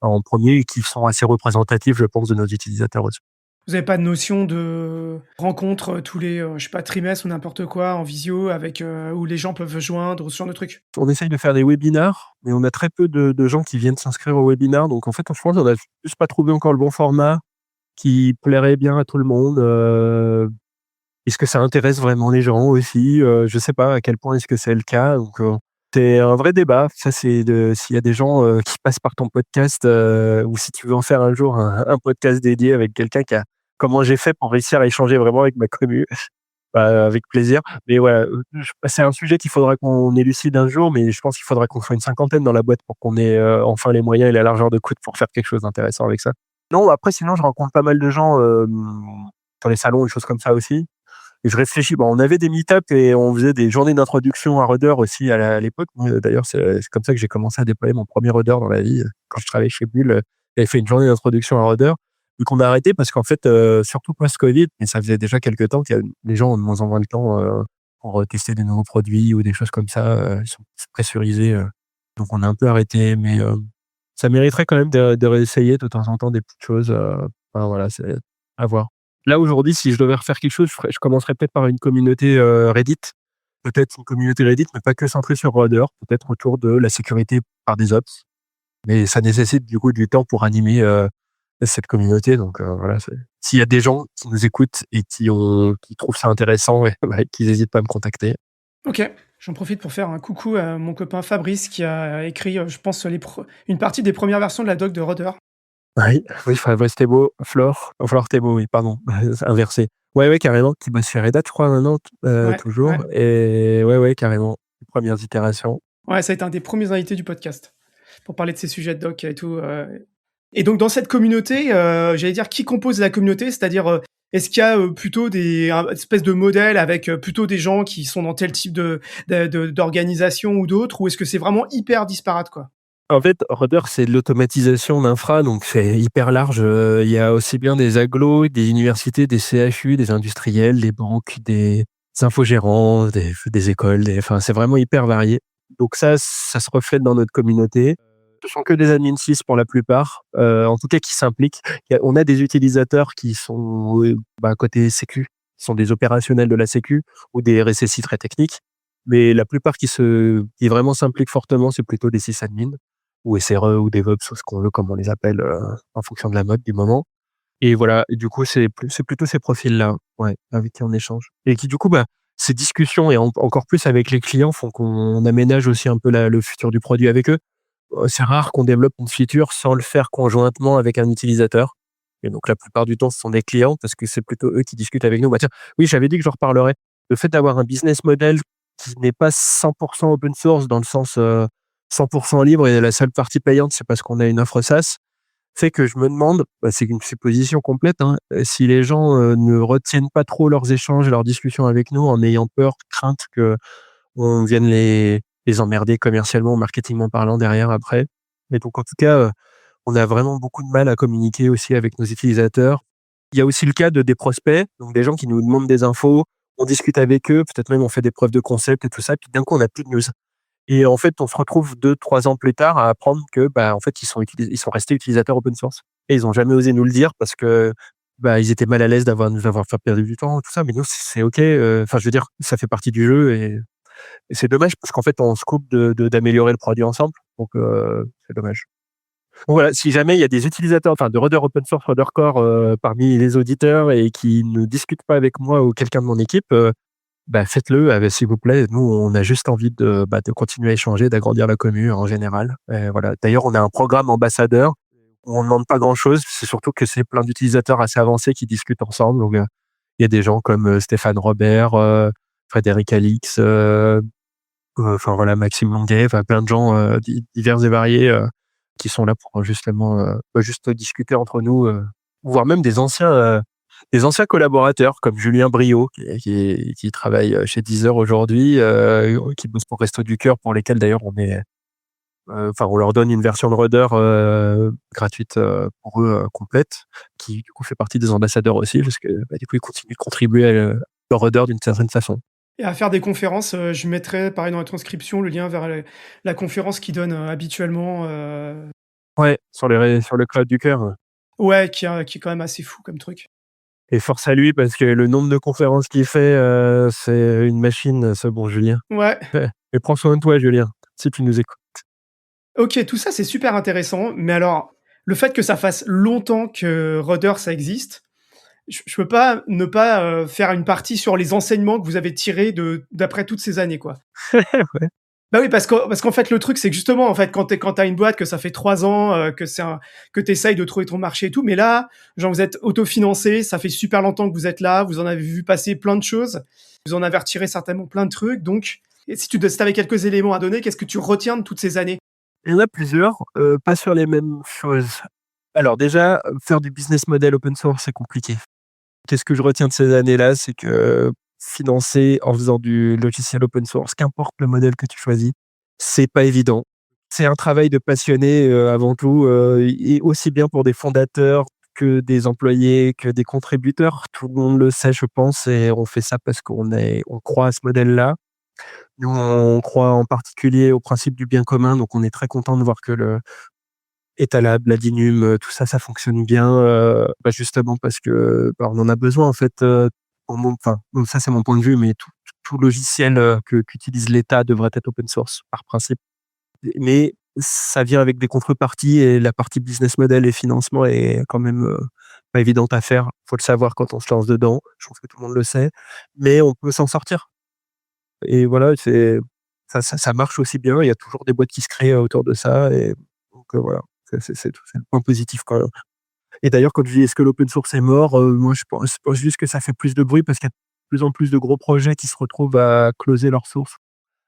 en premier et qui sont assez représentatifs, je pense, de nos utilisateurs aussi. Vous avez pas de notion de rencontre, tous les, je sais pas, trimestres ou n'importe quoi en visio avec, où les gens peuvent se joindre ou ce genre de trucs? On essaye de faire des webinars, mais on a très peu de gens qui viennent s'inscrire au webinar. Donc en fait, je pense qu'on a juste pas trouvé encore le bon format qui plairait bien à tout le monde. Est-ce que ça intéresse vraiment les gens aussi? Je sais pas à quel point est-ce que c'est le cas. Donc c'est un vrai débat. Ça, c'est s'il y a des gens, qui passent par ton podcast, ou si tu veux en faire un jour un podcast dédié avec quelqu'un qui a comment j'ai fait pour réussir à échanger vraiment avec ma commu. Bah, avec plaisir. Mais voilà, c'est un sujet qu'il faudra qu'on élucide un jour, mais je pense qu'il faudra qu'on soit une cinquantaine dans la boîte pour qu'on ait, enfin les moyens et la largeur de coude pour faire quelque chose d'intéressant avec ça. Non, après sinon je rencontre pas mal de gens, sur les salons, des choses comme ça aussi. Et je réfléchis, bon, on avait des meet-up et on faisait des journées d'introduction à Rudder aussi à l'époque. D'ailleurs, c'est comme ça que j'ai commencé à déployer mon premier Rudder dans la vie. Quand je travaillais chez Bull, j'avais fait une journée d'introduction à Rudder. Vu qu'on a arrêté parce qu'en fait, surtout post-Covid, mais ça faisait déjà quelques temps qu'il y a les gens ont de moins en moins le temps, pour, tester des nouveaux produits ou des choses comme ça, ils sont pressurisés, donc on a un peu arrêté, mais, ça mériterait quand même de réessayer de temps en temps des petites choses, enfin voilà, c'est à voir. Là, aujourd'hui, si je devais refaire quelque chose, je commencerais peut-être par une communauté, Reddit, peut-être une communauté Reddit, mais pas que centrée sur Rudder, peut-être autour de la sécurité par des ops. Mais ça nécessite du coup du temps pour animer cette communauté. Donc voilà, s'il y a des gens qui nous écoutent et qui trouvent ça intéressant, ouais, qu'ils n'hésitent pas à me contacter. OK. J'en profite pour faire un coucou à mon copain Fabrice qui a écrit, je pense, une partie des premières versions de la doc de Rudder. Oui, oui, Fabrice Thébault, Flore Thébault, oui, pardon, inversé. Ouais, ouais, carrément, qui bosse chez Red Hat, je crois, maintenant, Ouais, ouais. toujours. Et ouais, ouais, carrément. Les premières itérations. Ouais, ça a été un des premiers invités du podcast pour parler de ces sujets de doc et tout. Et donc dans cette communauté, j'allais dire qui compose la communauté, c'est-à-dire est-ce qu'il y a plutôt une espèce de modèle avec plutôt des gens qui sont dans tel type d'organisation ou d'autres, ou est-ce que c'est vraiment hyper disparate quoi? En fait, Rudder, c'est de l'automatisation d'infra, donc c'est hyper large. Il y a aussi bien des agglos, des universités, des CHU, des industriels, des banques, des infogérants, des écoles, enfin, c'est vraiment hyper varié. Donc ça se reflète dans notre communauté. Ce sont que des admin 6 pour la plupart, en tout cas qui s'impliquent. On a des utilisateurs qui sont côté sécu, qui sont des opérationnels de la sécu ou des RSSI très techniques. Mais la plupart qui vraiment s'impliquent fortement, c'est plutôt des sysadmins ou SRE ou DevOps ou ce qu'on veut, comme on les appelle, en fonction de la mode du moment. Et voilà, et du coup, c'est plutôt ces profils-là, ouais, avec qui on échange. Et qui du coup, ces discussions et encore plus avec les clients font qu'on aménage aussi un peu le futur du produit avec eux. C'est rare qu'on développe une feature sans le faire conjointement avec un utilisateur. Et donc la plupart du temps, ce sont des clients parce que c'est plutôt eux qui discutent avec nous. Bah tiens, oui, j'avais dit que je reparlerais. Le fait d'avoir un business model qui n'est pas 100 open source dans le sens, 100 libre et la seule partie payante, c'est parce qu'on a une offre SaaS, fait que je me demande, c'est une supposition complète, hein, si les gens, ne retiennent pas trop leurs échanges et leurs discussions avec nous en ayant peur, crainte qu'on vienne les emmerder commercialement, marketingment parlant derrière après. Mais donc en tout cas, on a vraiment beaucoup de mal à communiquer aussi avec nos utilisateurs. Il y a aussi le cas des prospects, donc des gens qui nous demandent des infos, on discute avec eux, peut-être même on fait des preuves de concept et tout ça, puis d'un coup on n'a plus de news. Et en fait, on se retrouve 2-3 ans plus tard à apprendre que, en fait, ils sont restés utilisateurs open source et ils ont jamais osé nous le dire parce que, ils étaient mal à l'aise nous avoir fait perdre du temps, tout ça. Mais nous, c'est OK, enfin, je veux dire, ça fait partie du jeu et c'est dommage parce qu'en fait, on se coupe d'améliorer le produit ensemble. Donc, c'est dommage. Donc voilà, si jamais il y a des utilisateurs, enfin, de Rudder open source, Rudder Core, parmi les auditeurs et qui ne discutent pas avec moi ou quelqu'un de mon équipe, faites-le, s'il vous plaît. Nous, on a juste envie de continuer à échanger, d'agrandir la commu en général. Voilà. D'ailleurs, on a un programme ambassadeur où on ne demande pas grand-chose. C'est surtout que c'est plein d'utilisateurs assez avancés qui discutent ensemble. Donc, il y a des gens comme Stéphane Robert, Frédéric Alix, enfin voilà, Maxime Longuet, enfin plein de gens divers et variés qui sont là pour justement juste discuter entre nous, voire même des anciens collaborateurs comme Julien Brio qui travaille chez Deezer aujourd'hui, qui bosse pour Resto du Cœur, pour lesquels d'ailleurs on leur donne une version de Rudder gratuite pour eux, complète, qui du coup fait partie des ambassadeurs aussi parce que du coup ils continuent de contribuer à Rudder d'une certaine façon. Et à faire des conférences, je mettrai pareil dans la transcription le lien vers la conférence qu'ils donnent, habituellement, Ouais, sur le cloud du cœur. ouais, qui est quand même assez fou comme truc. Et force à lui parce que le nombre de conférences qu'il fait, c'est une machine, ce bon Julien. Ouais, Et prends soin de toi, Julien, si tu nous écoutes. OK, tout ça c'est super intéressant, mais alors, le fait que ça fasse longtemps que Rudder ça existe, je peux pas ne pas, faire une partie sur les enseignements que vous avez tirés d'après toutes ces années, quoi. Ouais. Bah oui, parce qu'en fait, le truc, c'est que justement, en fait, quand tu as une boîte, que ça fait 3 ans, que tu essayes de trouver ton marché et tout, mais là, genre, vous êtes autofinancé, ça fait super longtemps que vous êtes là, vous en avez vu passer plein de choses, vous en avez retiré certainement plein de trucs, donc, et si tu avais quelques éléments à donner, qu'est-ce que tu retiens de toutes ces années? Il y en a plusieurs, pas sur les mêmes choses. Alors déjà, faire du business model open source, c'est compliqué. Qu'est-ce que je retiens de ces années-là? C'est que financer en faisant du logiciel open source, qu'importe le modèle que tu choisis, c'est pas évident. C'est un travail de passionné, avant tout, et aussi bien pour des fondateurs que des employés, que des contributeurs. Tout le monde le sait, je pense, et on fait ça parce on croit à ce modèle-là. Nous, on croit en particulier au principe du bien commun, donc on est très content de voir que le Etalab, Ladinum, tout ça, ça fonctionne bien, justement parce que, on en a besoin en fait, pour mon enfin, bon, ça c'est mon point de vue, mais tout logiciel qu'utilise l'État devrait être open source par principe. Mais ça vient avec des contreparties et la partie business model et financement est quand même pas évidente à faire. Faut le savoir quand on se lance dedans. Je pense que tout le monde le sait, mais on peut s'en sortir. Et voilà, ça marche aussi bien. Il y a toujours des boîtes qui se créent autour de ça. Et donc voilà, c'est le point positif quand même. Et d'ailleurs, quand je dis est-ce que l'open source est mort, moi je pense juste que ça fait plus de bruit parce qu'il y a de plus en plus de gros projets qui se retrouvent à closer leurs sources,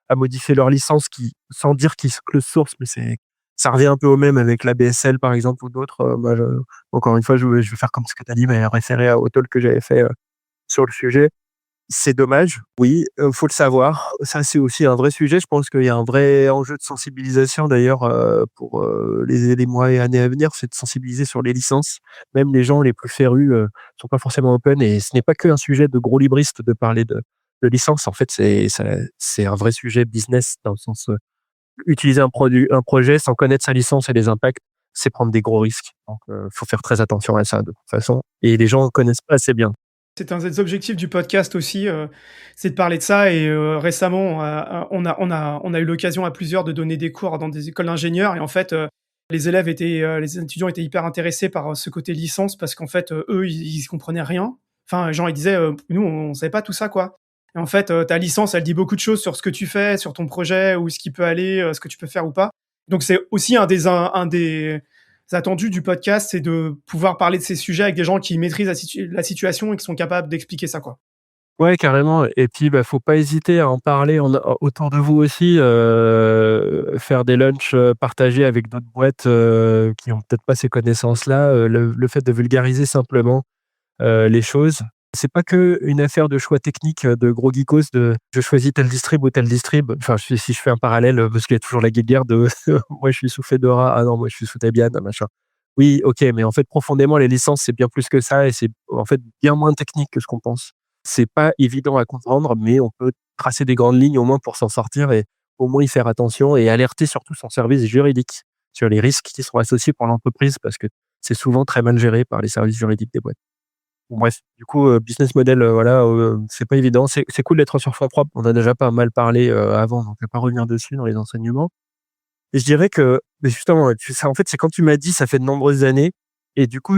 à modifier leur licence sans dire qu'ils se close source, mais ça revient un peu au même avec l'ABSL par exemple ou d'autres. Moi, encore une fois, je vais faire comme ce que tu as dit, mais référer au talk que j'avais fait sur le sujet. C'est dommage, oui, faut le savoir. Ça, c'est aussi un vrai sujet. Je pense qu'il y a un vrai enjeu de sensibilisation d'ailleurs, pour, les mois et années à venir, c'est de sensibiliser sur les licences. Même les gens les plus férus, sont pas forcément open et ce n'est pas qu'un sujet de gros libristes de parler de licence. En fait, c'est un vrai sujet business dans le sens, utiliser un projet sans connaître sa licence et les impacts, c'est prendre des gros risques. Donc, faut faire très attention à ça de toute façon et les gens connaissent pas assez bien. C'est un des objectifs du podcast aussi, c'est de parler de ça et récemment, on a eu l'occasion à plusieurs de donner des cours dans des écoles d'ingénieurs et en fait, les étudiants étaient hyper intéressés par ce côté licence parce qu'en fait, eux, ils comprenaient rien. Enfin, genre, ils disaient, «Nous, on savait pas tout ça, quoi» et en fait, ta licence, elle dit beaucoup de choses sur ce que tu fais, sur ton projet, où ce qui peut aller, ce que tu peux faire ou pas. Donc c'est aussi un des attendu du podcast, c'est de pouvoir parler de ces sujets avec des gens qui maîtrisent la situation et qui sont capables d'expliquer ça, quoi. Ouais, carrément et puis, bah, faut pas hésiter à en parler autour de vous aussi, faire des lunchs, partagés avec d'autres boîtes, qui ont peut-être pas ces connaissances-là, le fait de vulgariser simplement, les choses. C'est pas que une affaire de choix technique, de gros geekos de: «Je choisis tel distrib ou tel distrib». Enfin, si je fais un parallèle, parce qu'il y a toujours la guéguerre de moi je suis sous Fedora, ah non moi je suis sous Debian, machin. Oui, OK, mais en fait profondément les licences c'est bien plus que ça et c'est en fait bien moins technique que ce qu'on pense. C'est pas évident à comprendre, mais on peut tracer des grandes lignes au moins pour s'en sortir et au moins y faire attention et alerter surtout son service juridique sur les risques qui sont associés pour l'entreprise parce que c'est souvent très mal géré par les services juridiques des boîtes. Bon bref, du coup, business model, voilà, c'est pas évident. C'est cool d'être sur fonds propres. On a déjà pas mal parlé, avant, donc je vais pas revenir dessus dans les enseignements. Et je dirais que, mais justement, en fait, c'est quand tu m'as dit: «Ça fait de nombreuses années» et du coup,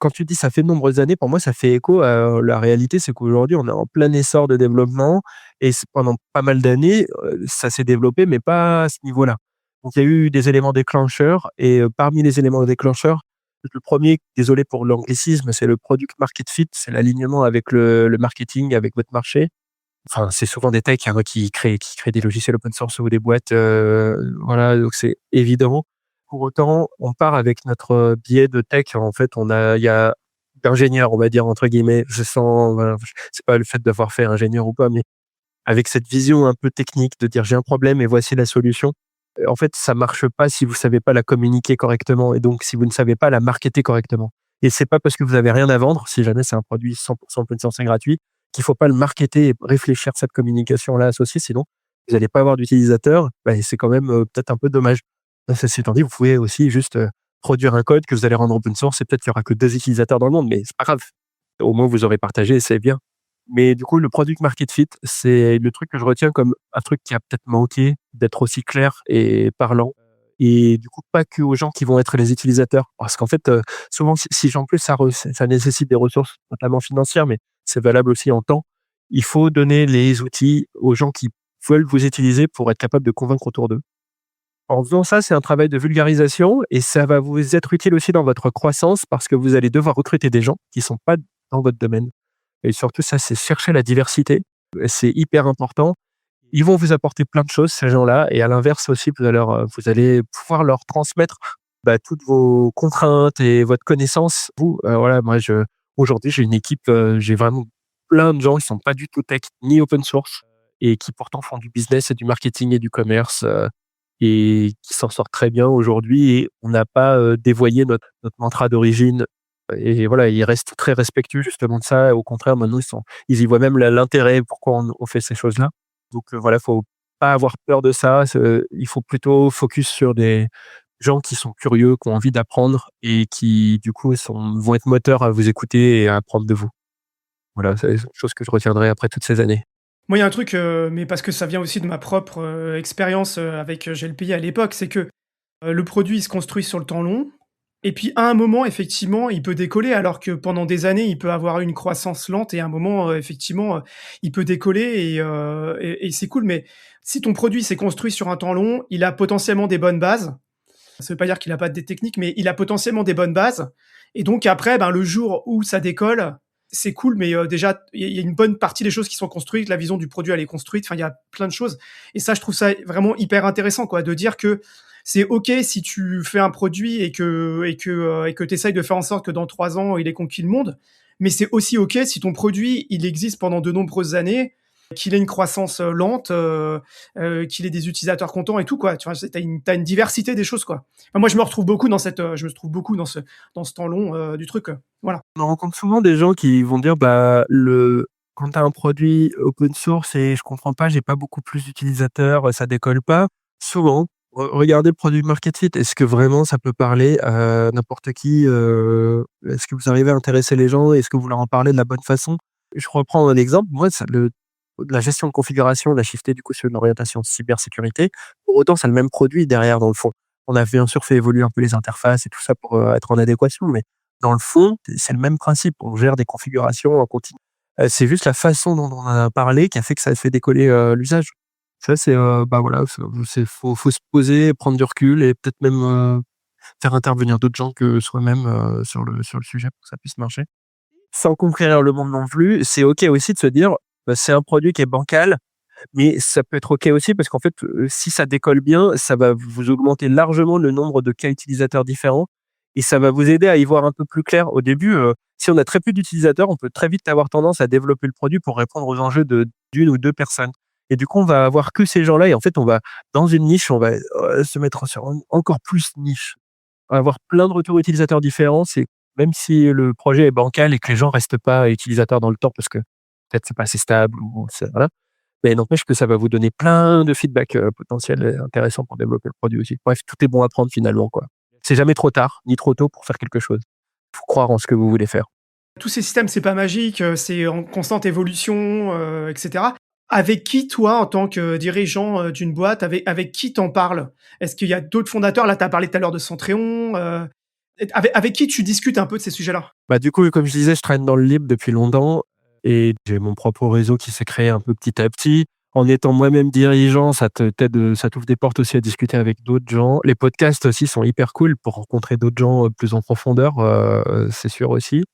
quand tu dis: «Ça fait de nombreuses années», pour moi, ça fait écho à la réalité, c'est qu'aujourd'hui, on est en plein essor de développement et pendant pas mal d'années, ça s'est développé, mais pas à ce niveau-là. Donc il y a eu des éléments déclencheurs et parmi les éléments déclencheurs, le premier, désolé pour l'anglicisme, c'est le product market fit, c'est l'alignement avec le marketing, avec votre marché. Enfin, c'est souvent des techs, hein, qui créent des logiciels open source ou des boîtes, voilà, donc c'est évident. Pour autant, on part avec notre biais de tech. En fait, il y a d'ingénieurs, on va dire, entre guillemets. Je sens, voilà, c'est pas le fait d'avoir fait ingénieur ou pas, mais avec cette vision un peu technique de dire: «J'ai un problème et voici la solution». En fait, ça marche pas si vous savez pas la communiquer correctement et donc si vous ne savez pas la marketer correctement. Et c'est pas parce que vous avez rien à vendre, si jamais c'est un produit 100% open source et gratuit, qu'il faut pas le marketer et réfléchir cette communication-là associée, sinon vous allez pas avoir d'utilisateurs, bah, et c'est quand même, peut-être un peu dommage. Ceci étant dit, vous pouvez aussi juste, produire un code que vous allez rendre open source et peut-être qu'il y aura que 2 utilisateurs dans le monde, mais c'est pas grave. Au moins vous aurez partagé et c'est bien. Mais du coup, le product market fit, c'est le truc que je retiens comme un truc qui a peut-être manqué d'être aussi clair et parlant et du coup, pas que aux gens qui vont être les utilisateurs. Parce qu'en fait, souvent si en plus ça nécessite des ressources, notamment financières, mais c'est valable aussi en temps. Il faut donner les outils aux gens qui veulent vous utiliser pour être capable de convaincre autour d'eux. En faisant ça, c'est un travail de vulgarisation et ça va vous être utile aussi dans votre croissance parce que vous allez devoir recruter des gens qui sont pas dans votre domaine. Et surtout ça, c'est chercher la diversité. C'est hyper important. Ils vont vous apporter plein de choses, ces gens-là et à l'inverse aussi, vous allez pouvoir leur transmettre, bah, toutes vos contraintes et votre connaissance. Voilà, moi aujourd'hui, j'ai une équipe, j'ai vraiment plein de gens qui sont pas du tout tech ni open source et qui pourtant font du business et du marketing et du commerce, et qui s'en sortent très bien aujourd'hui et on n'a pas, dévoyé notre mantra d'origine et voilà, ils restent très respectueux justement de ça. Au contraire, maintenant, ils y voient même l'intérêt pourquoi on fait ces choses-là. Donc, voilà, faut pas avoir peur de ça. Il faut plutôt focus sur des gens qui sont curieux, qui ont envie d'apprendre et qui, du coup, vont être moteurs à vous écouter et à apprendre de vous. Voilà, c'est une chose que je retiendrai après toutes ces années. Moi, il y a un truc, mais parce que ça vient aussi de ma propre, expérience, avec, GLPI à l'époque, c'est que, le produit, il se construit sur le temps long et puis à un moment, effectivement, il peut décoller alors que pendant des années, il peut avoir une croissance lente et à un moment, effectivement, il peut décoller et c'est cool. Mais si ton produit s'est construit sur un temps long, il a potentiellement des bonnes bases. Ça veut pas dire qu'il a pas des techniques, mais il a potentiellement des bonnes bases et donc après, ben, le jour où ça décolle, c'est cool, mais déjà, il y a une bonne partie des choses qui sont construites, la vision du produit, elle est construite, enfin, il y a plein de choses et ça, je trouve ça vraiment hyper intéressant, quoi, de dire que c'est OK si tu fais un produit et que tu essayes de faire en sorte que dans 3 ans, il ait conquis le monde, mais c'est aussi OK si ton produit, il existe pendant de nombreuses années, qu'il ait une croissance, lente, qu'il ait des utilisateurs contents et tout, quoi. Tu vois? Tu une diversité des choses, quoi. Enfin, moi, je me retrouve beaucoup dans cette, je me trouve beaucoup dans ce temps long, du truc, voilà. On rencontre souvent des gens qui vont dire: «Bah, quand tu as un produit open source et je comprends pas, j'ai pas beaucoup plus d'utilisateurs, ça décolle pas». Souvent, regardez le produit market fit. Est-ce que vraiment ça peut parler à n'importe qui? Est-ce que vous arrivez à intéresser les gens? Est-ce que vous leur en parlez de la bonne façon? Je reprends un exemple. Moi, ça la gestion de configuration, on a shifté du coup sur une orientation cybersécurité. Pour autant, c'est le même produit derrière dans le fond. On a bien sûr fait évoluer un peu les interfaces et tout ça pour, être en adéquation, mais dans le fond, c'est le même principe. On gère des configurations en continu. C'est juste la façon dont on en a parlé qui a fait que ça a fait décoller, l'usage. Ça, c'est, bah, voilà, faut se poser, prendre du recul et peut-être même, faire intervenir d'autres gens que soi-même, sur le sujet pour que ça puisse marcher. Sans conquérir le monde non plus, c'est OK aussi de se dire, bah, c'est un produit qui est bancal, mais ça peut être OK aussi parce qu'en fait, si ça décolle bien, ça va vous augmenter largement le nombre de cas utilisateurs différents et ça va vous aider à y voir un peu plus clair. Au début, si on a très peu d'utilisateurs, on peut très vite avoir tendance à développer le produit pour répondre aux enjeux d'une ou 2 personnes et du coup, on va avoir que ces gens-là et en fait, on va dans une niche, on va, se mettre sur encore plus niche. On va avoir plein de retours utilisateurs différents. C'est même si le projet est bancal et que les gens restent pas utilisateurs dans le temps parce que peut-être c'est pas assez stable ou c'est voilà. Mais n'empêche que ça va vous donner plein de feedback, potentiels et intéressants pour développer le produit aussi. Bref, tout est bon à prendre finalement, quoi. C'est jamais trop tard, ni trop tôt pour faire quelque chose. Faut croire en ce que vous voulez faire. Tous ces systèmes, c'est pas magique, c'est en constante évolution, et cetera. Avec qui, toi, en tant que dirigeant, d'une boîte, avec qui t'en parles? Est-ce qu'il y a d'autres fondateurs? Là, tu as parlé tout à l'heure de Centréon, avec qui tu discutes un peu de ces sujets-là? Bah, du coup, comme je disais, je traîne dans le libre depuis longtemps et j'ai mon propre réseau qui s'est créé un peu petit à petit. En étant moi-même dirigeant, ça t'ouvre des portes aussi à discuter avec d'autres gens. Les podcasts aussi sont hyper cool pour rencontrer d'autres gens, plus en profondeur, c'est sûr aussi.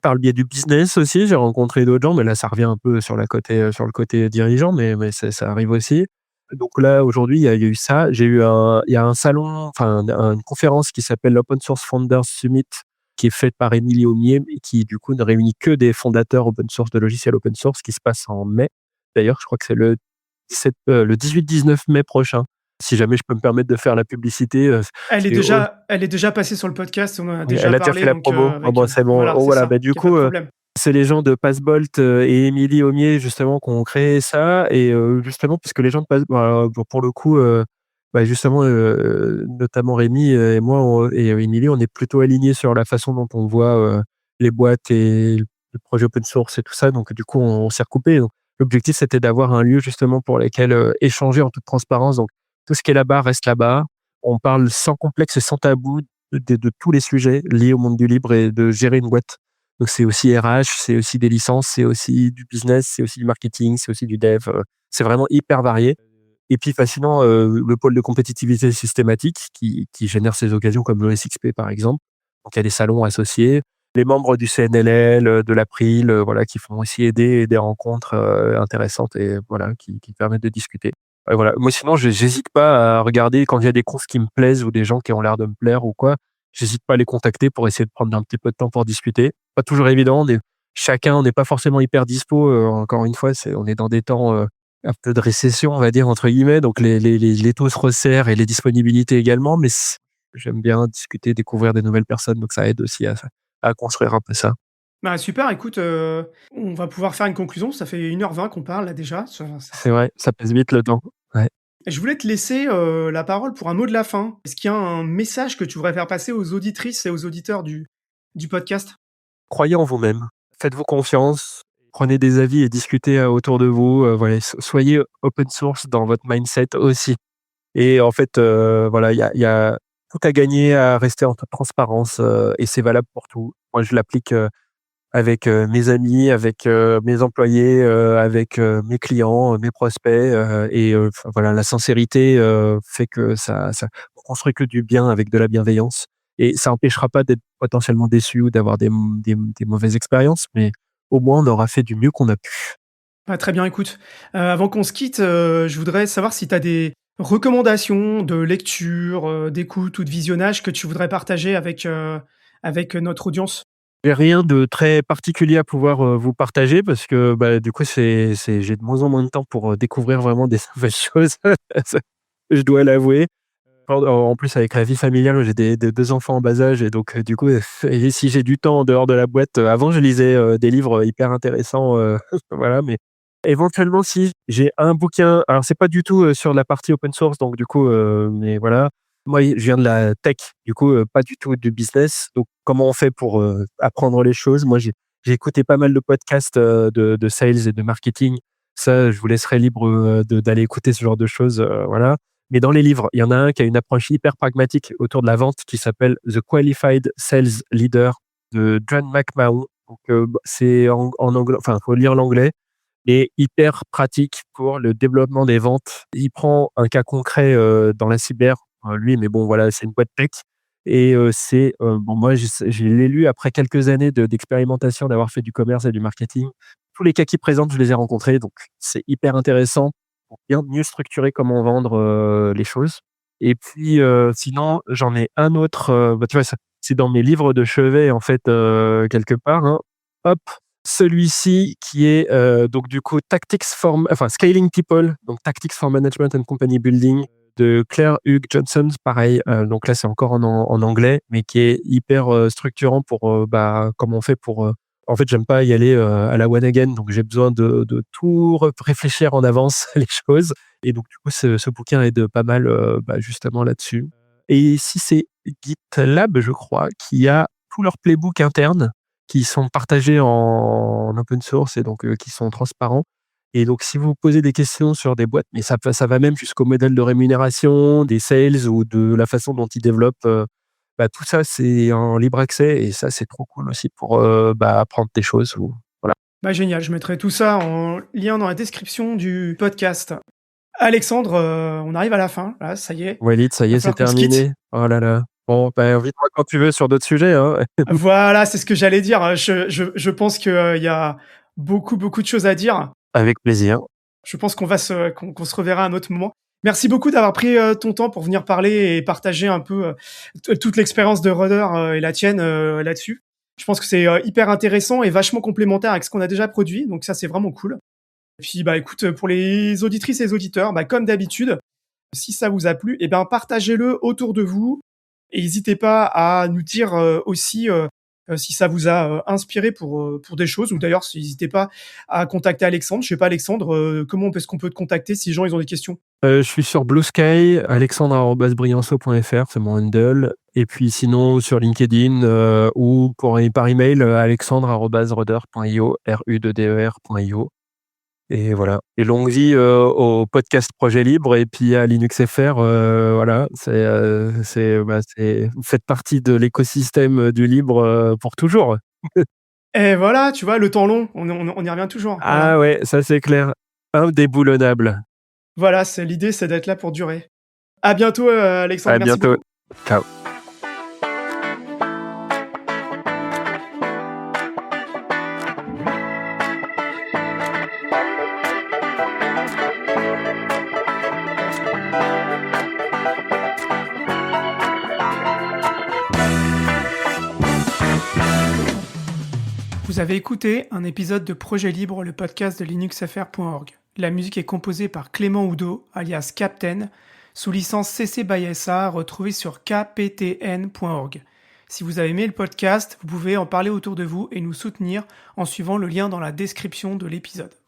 Par le biais du business aussi, j'ai rencontré d'autres gens, mais là, ça revient un peu sur le côté dirigeant, mais ça arrive aussi. Donc là, aujourd'hui, il y a eu ça. Il y a un salon, enfin, une conférence qui s'appelle l'Open Source Founders Summit qui est faite par Émilie Aumier et qui, du coup, ne réunit que des fondateurs open source de logiciels open source qui se passe en mai. D'ailleurs, je crois que c'est le 18-19 mai prochain. Si jamais je peux me permettre de faire la publicité, Elle est déjà passée sur le podcast, on en a déjà elle a déjà fait parlé la donc promo. Oh avec, bon, c'est bon. voilà, Oh c'est voilà, bah, ça, du il y a pas de coup, problème. c'est les gens de Passbolt, et Émilie Aumier justement qui ont créé ça et justement parce que les gens de pour le coup, bah, justement, notamment Rémi, et moi et Émilie, on est plutôt alignés sur la façon dont on voit, les boîtes et le projet open source et tout ça, donc du coup on s'est recoupés. Donc l'objectif c'était d'avoir un lieu justement pour lesquels, échanger en toute transparence, donc tout ce qui est là-bas reste là-bas. On parle sans complexe et sans tabou de tous les sujets liés au monde du libre et de gérer une boîte. Donc c'est aussi RH, c'est aussi des licences, c'est aussi du business, c'est aussi du marketing, c'est aussi du dev, c'est vraiment hyper varié et puis fascinant, le pôle de compétitivité systématique qui génère ces occasions comme l'OSXP par exemple. Donc il y a des salons associés, les membres du CNLL, de l'April, voilà qui font aussi aider des rencontres, intéressantes et voilà qui permettent de discuter. Voilà. Moi sinon j'hésite pas à regarder quand il y a des confs qui me plaisent ou des gens qui ont l'air de me plaire ou quoi, j'hésite pas à les contacter pour essayer de prendre un petit peu de temps pour discuter. Pas toujours évident, on n'est pas forcément hyper dispo, encore une fois, on est dans des temps, un peu de «récession», on va dire, entre guillemets, donc les taux se resserrent et les disponibilités également, mais j'aime bien discuter, découvrir des nouvelles personnes, donc ça aide aussi à construire un peu ça. Bah, super, écoute, on va pouvoir faire une conclusion. Ça fait 1h20 qu'on parle là déjà. C'est vrai, ça passe vite le temps. Ouais. Je voulais te laisser, la parole pour un mot de la fin. Est-ce qu'il y a un message que tu voudrais faire passer aux auditrices et aux auditeurs du podcast? Croyez en vous-même, faites-vous confiance, prenez des avis et discutez autour de vous. Voilà, soyez open source dans votre mindset aussi. Et en fait, voilà, il y a tout à gagner à rester en toute transparence, et c'est valable pour tout. Moi, je l'applique, avec, mes amis, avec, mes employés, avec, mes clients, mes prospects, et enfin voilà, la sincérité, fait que ça on construit que du bien avec de la bienveillance, et ça empêchera pas d'être potentiellement déçu ou d'avoir des mauvaises expériences, mais au moins on aura fait du mieux qu'on a pu. Bah, très bien, écoute, avant qu'on se quitte, je voudrais savoir si tu as des recommandations de lecture, d'écoute ou de visionnage que tu voudrais partager avec notre audience? J'ai rien de très particulier à pouvoir, vous partager parce que, bah, du coup, c'est j'ai de moins en moins de temps pour, découvrir vraiment des nouvelles choses. Ça, je dois l'avouer. En plus, avec la vie familiale, j'ai des 2 enfants en bas âge et donc, du coup, et si j'ai du temps en dehors de la boîte, avant je lisais, des livres hyper intéressants, voilà, mais éventuellement si j'ai un bouquin, alors c'est pas du tout, sur la partie open source donc du coup, mais voilà. Moi, je viens de la tech, du coup, pas du tout du business, donc comment on fait pour, apprendre les choses? Moi, j'ai écouté pas mal de podcasts, de sales et de marketing. Ça, je vous laisserai libre, d'aller écouter ce genre de choses, voilà. Mais dans les livres, il y en a un qui a une approche hyper pragmatique autour de la vente qui s'appelle The Qualified Sales Leader de John McMahon. Donc, c'est en anglais, enfin, faut lire l'anglais, et hyper pratique pour le développement des ventes. Il prend un cas concret, dans la cyber, lui, mais bon, voilà, c'est une boîte tech, et c'est, bon, moi, je l'ai lu après quelques années d'expérimentation, d'avoir fait du commerce et du marketing. Tous les cas qu'il présente, je les ai rencontrés, donc c'est hyper intéressant pour bien mieux structurer comment vendre, les choses. Et puis, sinon, j'en ai un autre, bah, tu vois, c'est dans mes livres de chevet, en fait, quelque part, hein. Hop, celui-ci qui est, donc du coup Scaling People, donc Tactics for Management and Company Building de Claire Hugh Johnson, pareil, donc là, c'est encore en anglais, mais qui est hyper, structurant pour, bah, comment on fait pour, en fait, j'aime pas y aller, à la one again, donc j'ai besoin de tout réfléchir en avance les choses, et donc du coup, ce bouquin aide pas mal, bah, justement là-dessus. Et si c'est GitLab, je crois, qui a tous leurs playbooks internes qui sont partagés en open source et donc qui sont transparents, et donc si vous posez des questions sur des boîtes, mais ça va même jusqu'au modèle de rémunération, des sales ou de la façon dont ils développent, bah, tout ça, c'est en libre accès, et ça, c'est trop cool aussi pour, bah, apprendre des choses ou voilà. Bah, génial, je mettrai tout ça en lien dans la description du podcast. Alexandre, on arrive à la fin, là, ça y est, Walid, ça y va est, c'est falloir qu'on se quitte. terminé. Oh là là. Bon, bah, invite-moi quand tu veux sur d'autres sujets, hein. Voilà, c'est ce que j'allais dire, je pense qu'il y a beaucoup, beaucoup de choses à dire. Avec plaisir. Je pense qu'on se reverra à un autre moment. Merci beaucoup d'avoir pris, ton temps pour venir parler et partager un peu, toute l'expérience de Rudder, et la tienne, là-dessus. Je pense que c'est, hyper intéressant et vachement complémentaire avec ce qu'on a déjà produit, donc ça, c'est vraiment cool. Et puis, bah, écoute, pour les auditrices et les auditeurs, bah, comme d'habitude, si ça vous a plu, et ben, partagez-le autour de vous et n'hésitez pas à nous dire, aussi, si ça vous a, inspiré pour des choses, ou d'ailleurs, n'hésitez pas à contacter Alexandre. Je sais pas, Alexandre, comment est-ce qu'on peut te contacter si les gens ils ont des questions? Je suis sur Blue Sky, alexandre@brianceau.fr, c'est mon handle, et puis sinon sur LinkedIn, ou par email, alexandre@rudder.io, RU2DER.io, et voilà. Et longue vie, au podcast Projet Libre et puis à LinuxFR, voilà, vous faites partie de l'écosystème, du libre, pour toujours. Et voilà, tu vois, le temps long, on y revient toujours, Ah voilà. ouais, ça c'est clair. Indéboulonnable. Voilà, l'idée, c'est d'être là pour durer. À bientôt, Alexandre, À merci bientôt. beaucoup. Ciao. Vous avez écouté un épisode de Projet Libre, le podcast de linuxfr.org. La musique est composée par Clément Oudot, alias Captain, sous licence CC by SA, retrouvée sur kptn.org. Si vous avez aimé le podcast, vous pouvez en parler autour de vous et nous soutenir en suivant le lien dans la description de l'épisode.